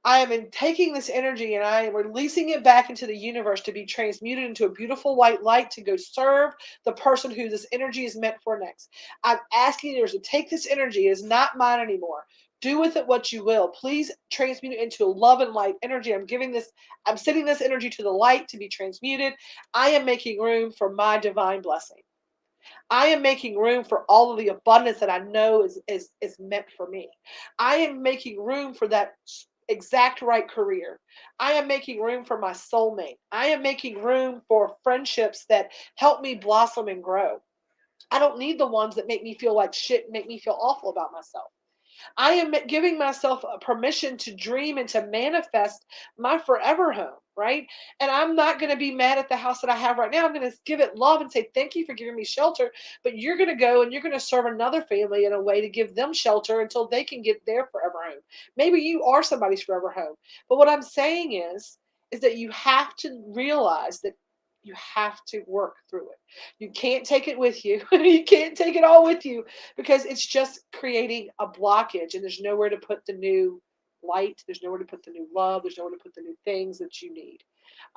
I am taking this energy and I am releasing it back into the universe to be transmuted into a beautiful white light to go serve the person who this energy is meant for next. I'm asking you to take this energy. It is not mine anymore. Do with it what you will. Please transmute it into love and light energy. I'm sending this energy to the light to be transmuted. I am making room for my divine blessing. I am making room for all of the abundance that I know is meant for me. I am making room for that exact right career. I am making room for my soulmate. I am making room for friendships that help me blossom and grow. I don't need the ones that make me feel like shit and make me feel awful about myself. I am giving myself a permission to dream and to manifest my forever home, right? And I'm not going to be mad at the house that I have right now. I'm going to give it love and say, thank you for giving me shelter. But you're going to go and you're going to serve another family in a way to give them shelter until they can get their forever home. Maybe you are somebody's forever home. But what I'm saying is that you have to realize that you have to work through it. You can't take it with you. You can't take it all with you because it's just creating a blockage and there's nowhere to put the new light. There's nowhere to put the new love. There's nowhere to put the new things that you need.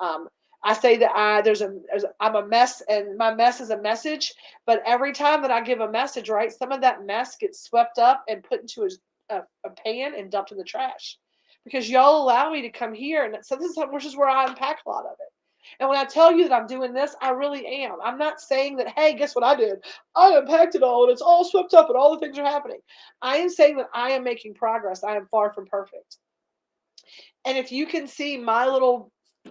Um, I say that I'm a mess and my mess is a message, but every time that I give a message, right, some of that mess gets swept up and put into a pan and dumped in the trash because y'all allow me to come here. And so this is where I unpack a lot of it. And when I tell you that I'm doing this, I really am. I'm not saying that, hey, guess what I did? I unpacked it all and it's all swept up and all the things are happening. I am saying that I am making progress. I am far from perfect. And if you can see my little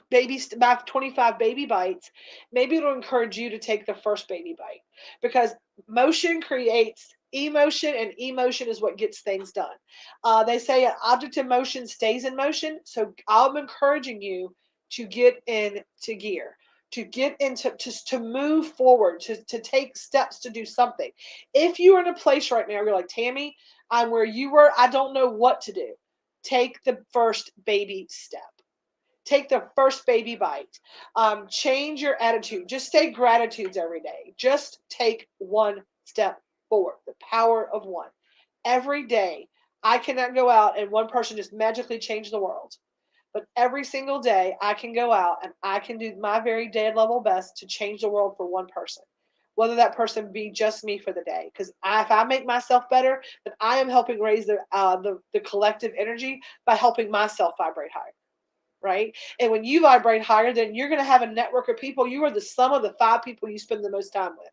my 25 baby bites, maybe it'll encourage you to take the first baby bite because motion creates emotion and emotion is what gets things done. They say an object in motion stays in motion. So I'm encouraging you to get into gear, to get into to move forward, to take steps to do something. If you're in a place right now, you're like, Tammy, I'm where you were, I don't know what to do. Take the first baby step. Take the first baby bite. Change your attitude. Just say gratitudes every day. Just take one step forward. The power of one. Every day, I cannot go out and one person just magically change the world. But every single day, I can go out and I can do my very dead level best to change the world for one person. Whether that person be just me for the day, because if I make myself better, then I am helping raise the collective energy by helping myself vibrate higher, right? And when you vibrate higher, then you're going to have a network of people. You are the sum of the 5 people you spend the most time with.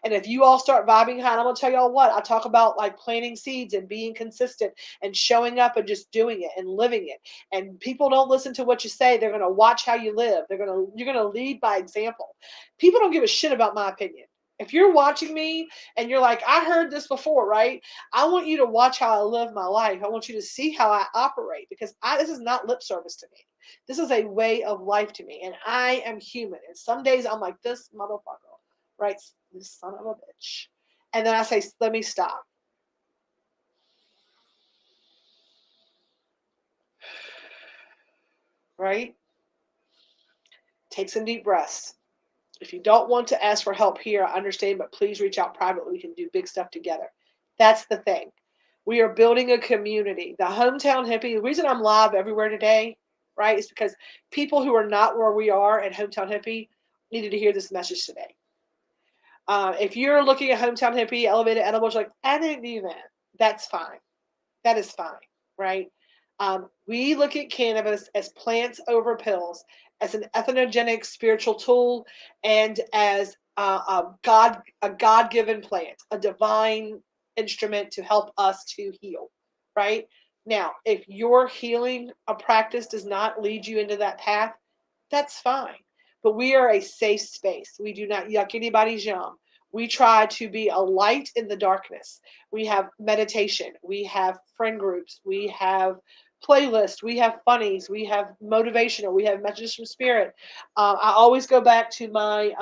And if you all start vibing high, and I'm gonna tell y'all what, I talk about like planting seeds and being consistent and showing up and just doing it and living it. And people don't listen to what you say. They're gonna watch how you live. You're gonna lead by example. People don't give a shit about my opinion. If you're watching me and you're like, I heard this before, right? I want you to watch how I live my life. I want you to see how I operate because this is not lip service to me. This is a way of life to me. And I am human. And some days I'm like, this motherfucker, right? This son of a bitch. And then I say, let me stop. Right? Take some deep breaths. If you don't want to ask for help here, I understand, but please reach out privately. We can do big stuff together. That's the thing. We are building a community. The Hometown Hippie, the reason I'm live everywhere today, right, is because people who are not where we are at Hometown Hippie needed to hear this message today. If you're looking at Hometown Hippie, Elevated Edibles, like, I didn't do that. That's fine. That is fine, right? We look at cannabis as plants over pills, as an ethnogenic spiritual tool, and as a God-given plant, a divine instrument to help us to heal, right? Now, if your healing practice does not lead you into that path, that's fine. But we are a safe space. We do not yuck anybody's yum. We try to be a light in the darkness. We have meditation. We have friend groups. We have playlists. We have funnies. We have motivational. We have messages from spirit. I always go back to my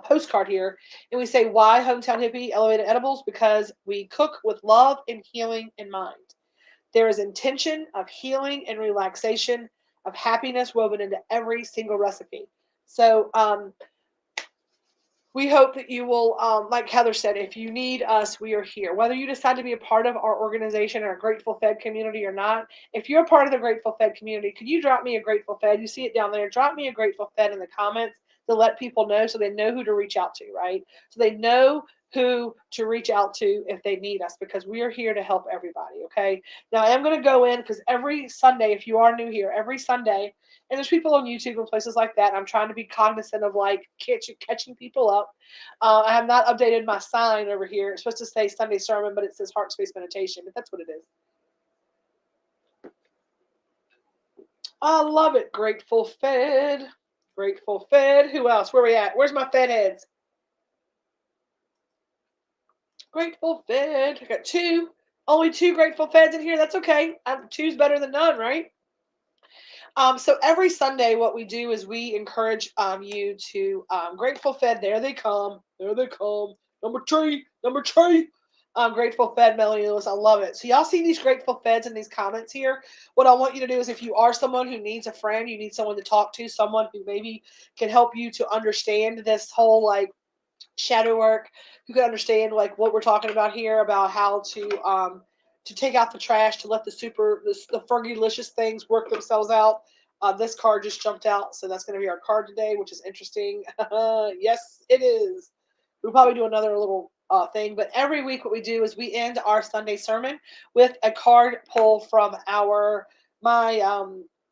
postcard here, and we say, why Hometown Hippie Elevated Edibles? Because we cook with love and healing in mind. There is intention of healing and relaxation, of happiness woven into every single recipe. So we hope that you will, like Heather said, if you need us, we are here. Whether you decide to be a part of our organization or a Grateful Fed community or not, if you're a part of the Grateful Fed community, could you drop me a Grateful Fed? You see it down there. Drop me a Grateful Fed in the comments to let people know, so they know who to reach out to, right? So they know who to reach out to if they need us, because we are here to help everybody, okay? Now, I am going to go in, because every Sunday, if you are new here, every Sunday, and there's people on YouTube and places like that, I'm trying to be cognizant of like catching people up. I have not updated my sign over here. It's supposed to say Sunday sermon, but it says heart space meditation, but that's what it is. I love it. Grateful Fed. Grateful Fed. Who else? Where we at? Where's my Fed heads? Grateful Fed. I got two. Only two Grateful Feds in here. That's okay. Two's better than none, right? So every Sunday, what we do is we encourage you to Grateful Fed. There they come. There they come. Number three. Number three. Grateful Fed, Melanie Lewis. I love it. So y'all see these Grateful Feds in these comments here. What I want you to do is, if you are someone who needs a friend, you need someone to talk to, someone who maybe can help you to understand this whole like shadow work, who can understand like what we're talking about here, about how to take out the trash, to let the Fergalicious things work themselves out. This card just jumped out, so that's going to be our card today, which is interesting. Yes, it is. We'll probably do another little thing, but every week what we do is we end our Sunday sermon with a card pull from my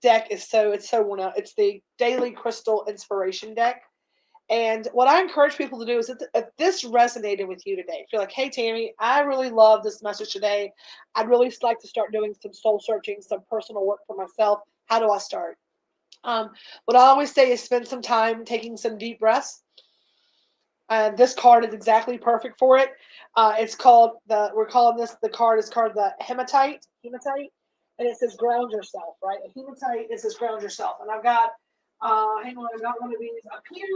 deck. It's so worn out. It's the Daily Crystal Inspiration deck. And what I encourage people to do is, if this resonated with you today, if you're like, hey, Tammy, I really love this message today. I'd really like to start doing some soul searching, some personal work for myself. How do I start? What I always say is spend some time taking some deep breaths. And this card is exactly perfect for it. The card is called the hematite, and it says ground yourself, right? A hematite, it says ground yourself. And I've got, hang on, I've got one of these up here.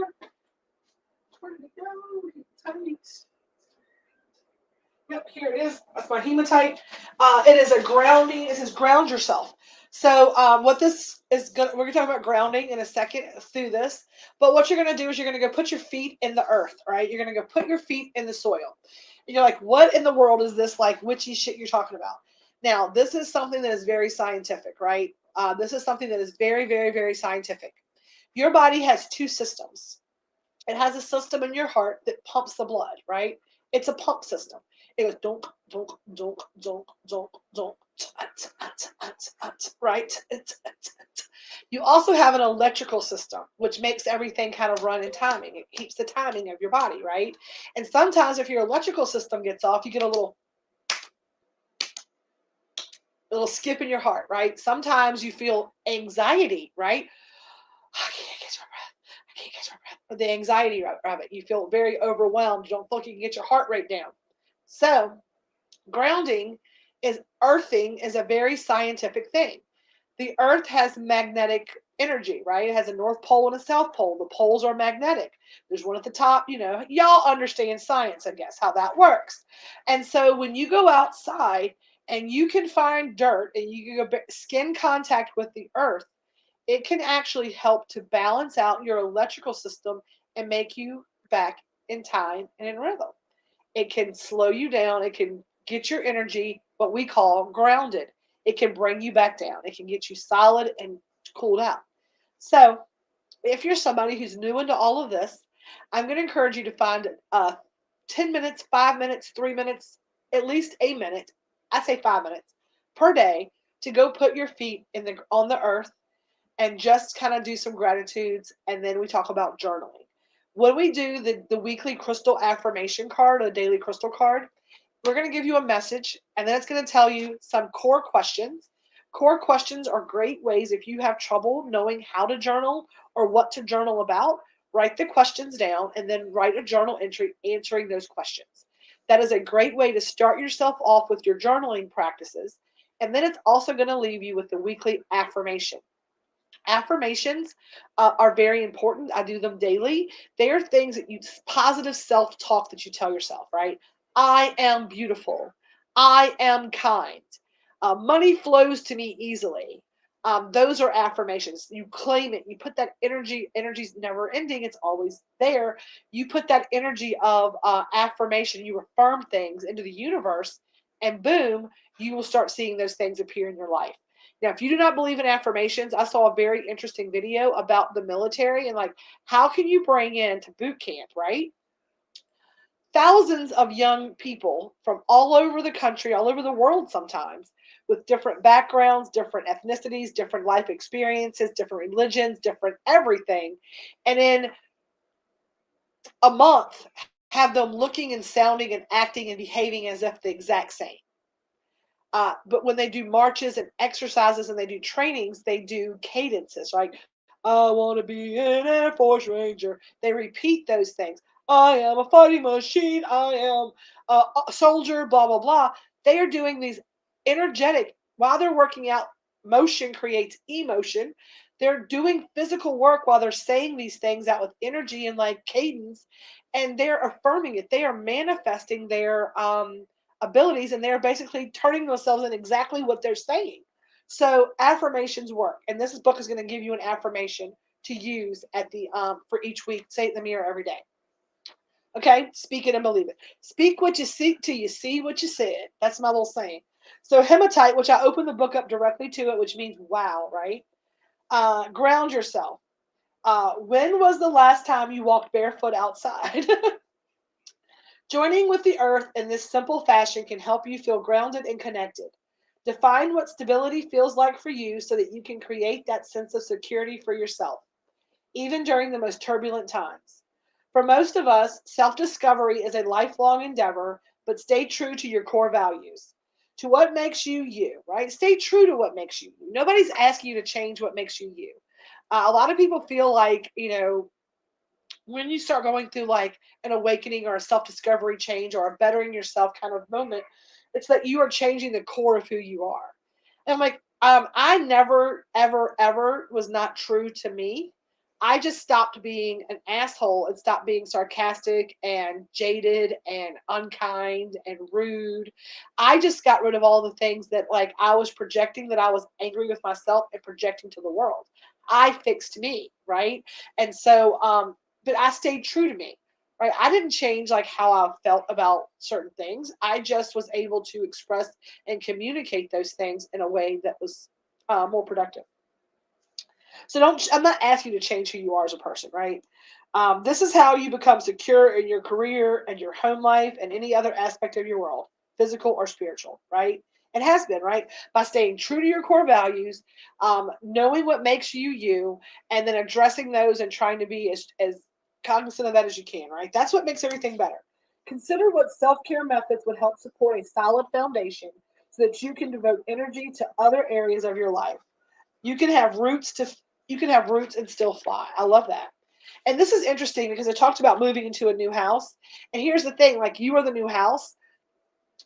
Where did it go? Hematite. Yep, here it is. That's my hematite. It is a grounding. It says ground yourself. So what this is going, we're going to talk about grounding in a second through this. But what you're going to do is you're going to go put your feet in the earth, right? You're going to go put your feet in the soil. And you're like, what in the world is this like witchy shit you're talking about? Now, this is something that is very scientific, right? This is something that is very, very, very scientific. Your body has two systems. It has a system in your heart that pumps the blood, right? It's a pump system. It goes donk, donk, donk, donk, donk, donk, right? You also have an electrical system, which makes everything kind of run in timing. It keeps the timing of your body, right? And sometimes if your electrical system gets off, you get a little skip in your heart, right? Sometimes you feel anxiety, right? I can't get your breath. I can't get your breath. Or the anxiety of it. You feel very overwhelmed. You don't feel like you can get your heart rate down. So grounding is earthing is a very scientific thing. The earth has magnetic energy, right? It has a north pole and a south pole. The poles are magnetic. There's one at the top, y'all understand science, I guess, how that works. And so when you go outside and you can find dirt and you can go skin contact with the earth, it can actually help to balance out your electrical system and make you back in time and in rhythm. It can slow you down. It can get your energy, what we call grounded. It can bring you back down. It can get you solid and cooled out. So if you're somebody who's new into all of this, I'm going to encourage you to find 10 minutes, 5 minutes, 3 minutes, at least a minute. I say 5 minutes per day to go put your feet on the earth and just kind of do some gratitudes. And then we talk about journaling. When we do the weekly crystal affirmation card, a daily crystal card, we're going to give you a message, and then it's going to tell you some core questions. Core questions are great ways if you have trouble knowing how to journal or what to journal about. Write the questions down and then write a journal entry answering those questions. That is a great way to start yourself off with your journaling practices. And then it's also going to leave you with the weekly affirmation. Affirmations are very important. I do them daily. They are things that you, positive self talk that you tell yourself, right? I am beautiful. I am kind. Money flows to me easily. Those are affirmations. You claim it. You put that energy. Energy's never ending. It's always there. You put that energy of affirmation. You affirm things into the universe, and boom, you will start seeing those things appear in your life. Now, if you do not believe in affirmations, I saw a very interesting video about the military and like how can you bring in to boot camp, right? Thousands of young people from all over the country, all over the world sometimes, with different backgrounds, different ethnicities, different life experiences, different religions, different everything. And in a month, have them looking and sounding and acting and behaving as if the exact same. But when they do marches and exercises and they do trainings, they do cadences, right? I want to be an Air Force Ranger. They repeat those things. I am a fighting machine. I am a soldier, blah, blah, blah. They are doing these energetic, while they're working out, motion creates emotion. They're doing physical work while they're saying these things out with energy and like cadence, and they're affirming it. They are manifesting their abilities and they're basically turning themselves in exactly what they're saying. So affirmations work, and this book is going to give you an affirmation to use at the for each week. Say it in the mirror every day. Okay, speak it and believe it. Speak what you see till you see what you said. That's my little saying. So hematite, which I opened the book up directly to it, which means wow, right? Ground yourself. When was the last time you walked barefoot outside? Joining with the earth in this simple fashion can help you feel grounded and connected. Define what stability feels like for you so that you can create that sense of security for yourself, even during the most turbulent times. For most of us, self discovery is a lifelong endeavor, but stay true to your core values, to what makes you you, right? Stay true to what makes you you. Nobody's asking you to change what makes you you. A lot of people feel like, when you start going through like an awakening or a self-discovery change or a bettering yourself kind of moment, it's that you are changing the core of who you are. And I'm like, I never, ever, ever was not true to me. I just stopped being an asshole and stopped being sarcastic and jaded and unkind and rude. I just got rid of all the things that like I was projecting, that I was angry with myself and projecting to the world. I fixed me, right? And so but I stayed true to me, right? I didn't change like how I felt about certain things. I just was able to express and communicate those things in a way that was more productive. So I'm not asking you to change who you are as a person, right? This is how you become secure in your career and your home life and any other aspect of your world, physical or spiritual, right? It has been, right? By staying true to your core values, knowing what makes you you, and then addressing those and trying to be as cognizant of that as you can, right? That's what makes everything better. Consider what self care methods would help support a solid foundation so that you can devote energy to other areas of your life. You can have roots to you can have roots and still fly. I love that. And this is interesting because I talked about moving into a new house. And here's the thing, like you are the new house.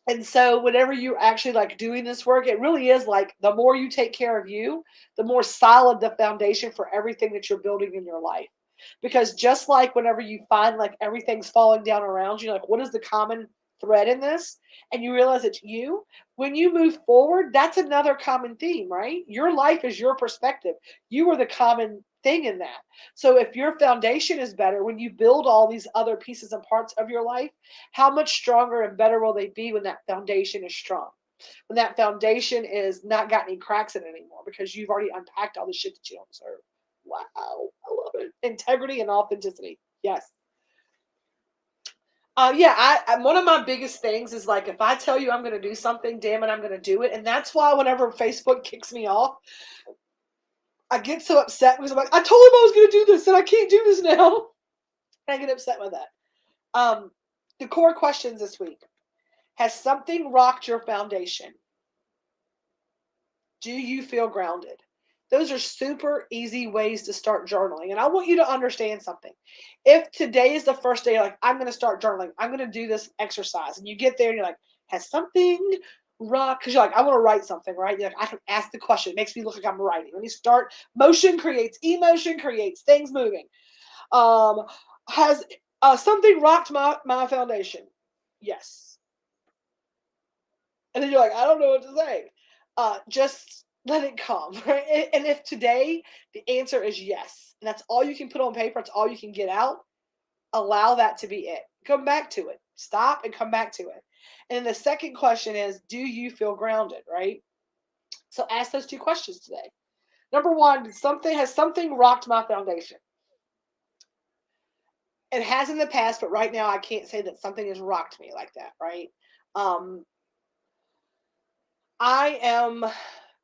And so whenever you're actually like doing this work, it really is like the more you take care of you, the more solid the foundation for everything that you're building in your life. Because just like whenever you find like everything's falling down around you, like what is the common thread in this? And you realize it's you. When you move forward, that's another common theme, right? Your life is your perspective. You are the common thing in that. So if your foundation is better, when you build all these other pieces and parts of your life, how much stronger and better will they be when that foundation is strong? When that foundation is not got any cracks in it anymore because you've already unpacked all the shit that you don't deserve. Wow, I love it. Integrity and authenticity. Yes. Yeah, one of my biggest things is like if I tell you I'm going to do something, damn it, I'm going to do it, and that's why whenever Facebook kicks me off, I get so upset because I'm like, I told him I was going to do this, and I can't do this now. And I get upset with that. The core questions this week. Has something rocked your foundation? Do you feel grounded? Those are super easy ways to start journaling. And I want you to understand something. If today is the first day, like, I'm going to start journaling, I'm going to do this exercise, and you get there and you're like, has something rocked? Because you're like, I want to write something, right? You're like, I can ask the question. It makes me look like I'm writing. Let me start. Motion creates emotion, creates things moving. Um, has something rocked my foundation? Yes. And then you're like, I don't know what to say. Just let it come, right? And if today the answer is yes, and that's all you can put on paper, it's all you can get out, allow that to be it. Come back to it. Stop and come back to it. And then the second question is, do you feel grounded, right? So ask those two questions today. Number one, has something rocked my foundation? It has in the past, but right now I can't say that something has rocked me like that, right? Um, I am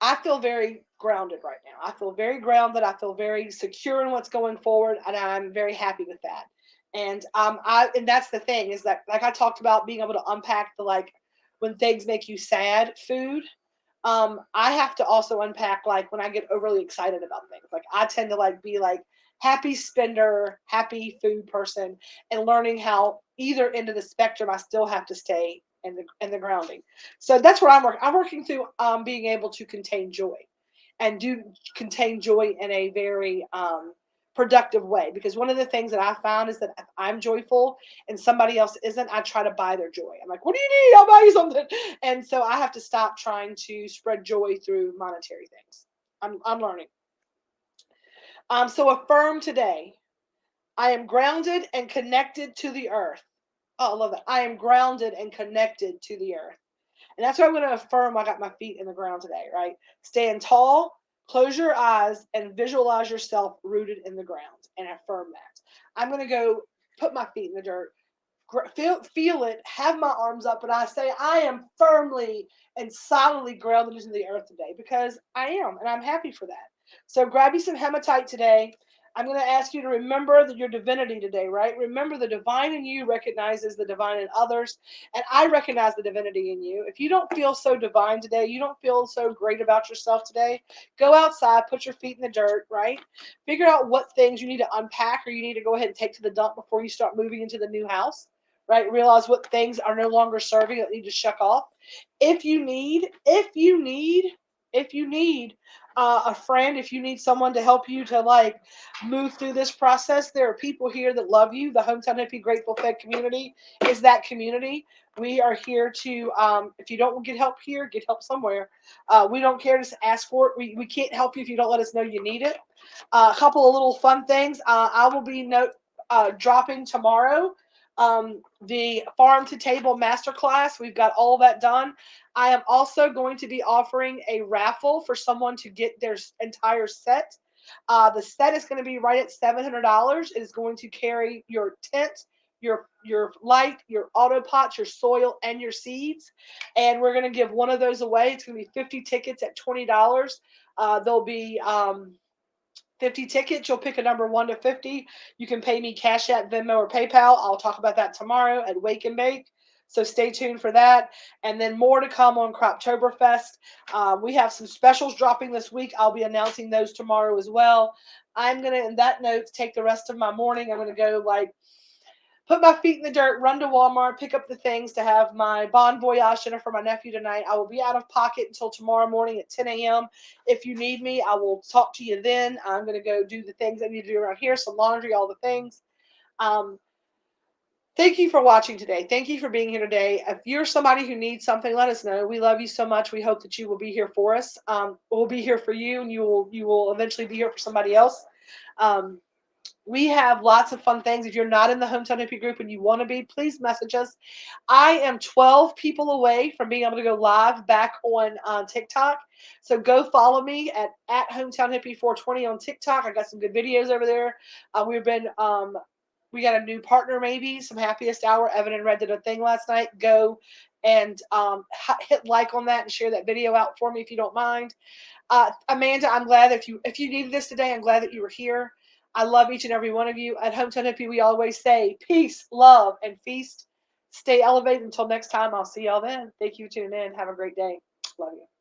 I feel very grounded right now. I feel very grounded. I feel very secure in what's going forward, and I'm very happy with that. And that's the thing is that, like I talked about, being able to unpack the, like, when things make you sad food. I have to also unpack, like, when I get overly excited about things. Like, I tend to, like, be like happy spender, happy food person, and learning how either end of the spectrum I still have to stay in the grounding. So that's where I'm working. I'm working through being able to contain joy, and do contain joy in a very productive way. Because one of the things that I found is that if I'm joyful and somebody else isn't, I try to buy their joy. I'm like, what do you need? I'll buy you something. And so I have to stop trying to spread joy through monetary things. I'm learning. So affirm today. I am grounded and connected to the earth. Oh, I love that. I am grounded and connected to the earth. And that's what I'm going to affirm. I got my feet in the ground today, right? Stand tall, close your eyes, and visualize yourself rooted in the ground, and affirm that. I'm going to go put my feet in the dirt, feel it, have my arms up, and I say, I am firmly and solidly grounded into the earth today, because I am, and I'm happy for that. So grab you some hematite today. I'm going to ask you to remember your divinity today, right? Remember, the divine in you recognizes the divine in others, and I recognize the divinity in you. If you don't feel so divine today, you don't feel so great about yourself today, go outside, put your feet in the dirt, right? Figure out what things you need to unpack, or you need to go ahead and take to the dump before you start moving into the new house, right? Realize what things are no longer serving that need to shuck off. If you need a friend, if you need someone to help you to, like, move through this process, there are people here that love you. The Hometown Hippie Grateful Fed community is that community. We are here to, if you don't get help here, get help somewhere. We don't care to ask for it. We can't help you if you don't let us know you need it. A couple of little fun things. I will be dropping tomorrow the farm to table masterclass. We've got all that done. I am also going to be offering a raffle for someone to get their entire set. The set is going to be right at $700. It is going to carry your tent, your light, your auto pots, your soil, and your seeds. And we're going to give one of those away. It's going to be 50 tickets at $20. There'll be 50 tickets. You'll pick a number 1 to 50. You can pay me Cash App, Venmo, or PayPal. I'll talk about that tomorrow at Wake and Bake. So stay tuned for that. And then more to come on Croptoberfest. We have some specials dropping this week. I'll be announcing those tomorrow as well. I'm going to, in that note, take the rest of my morning. I'm going to go, like, put my feet in the dirt, run to Walmart, pick up the things to have my Bon Voyage dinner for my nephew tonight. I will be out of pocket until tomorrow morning at 10 a.m. If you need me, I will talk to you then. I'm going to go do the things I need to do around here, some laundry, all the things. Thank you for watching today. Thank you for being here today. If you're somebody who needs something, let us know. We love you so much. We hope that you will be here for us. We'll be here for you, and you will eventually be here for somebody else. We have lots of fun things. If you're not in the Hometown Hippie group and you want to be, please message us. I am 12 people away from being able to go live back on TikTok. So go follow me at Hometown Hippie 420 on TikTok. I got some good videos over there. We got a new partner, maybe some Happiest Hour. Evan and Red did a thing last night. Go and hit like on that and share that video out for me if you don't mind. Amanda, I'm glad that if you needed this today, I'm glad that you were here. I love each and every one of you. At Hometown Hippie, we always say peace, love, and feast. Stay elevated until next time. I'll see y'all then. Thank you for tuning in. Have a great day. Love you.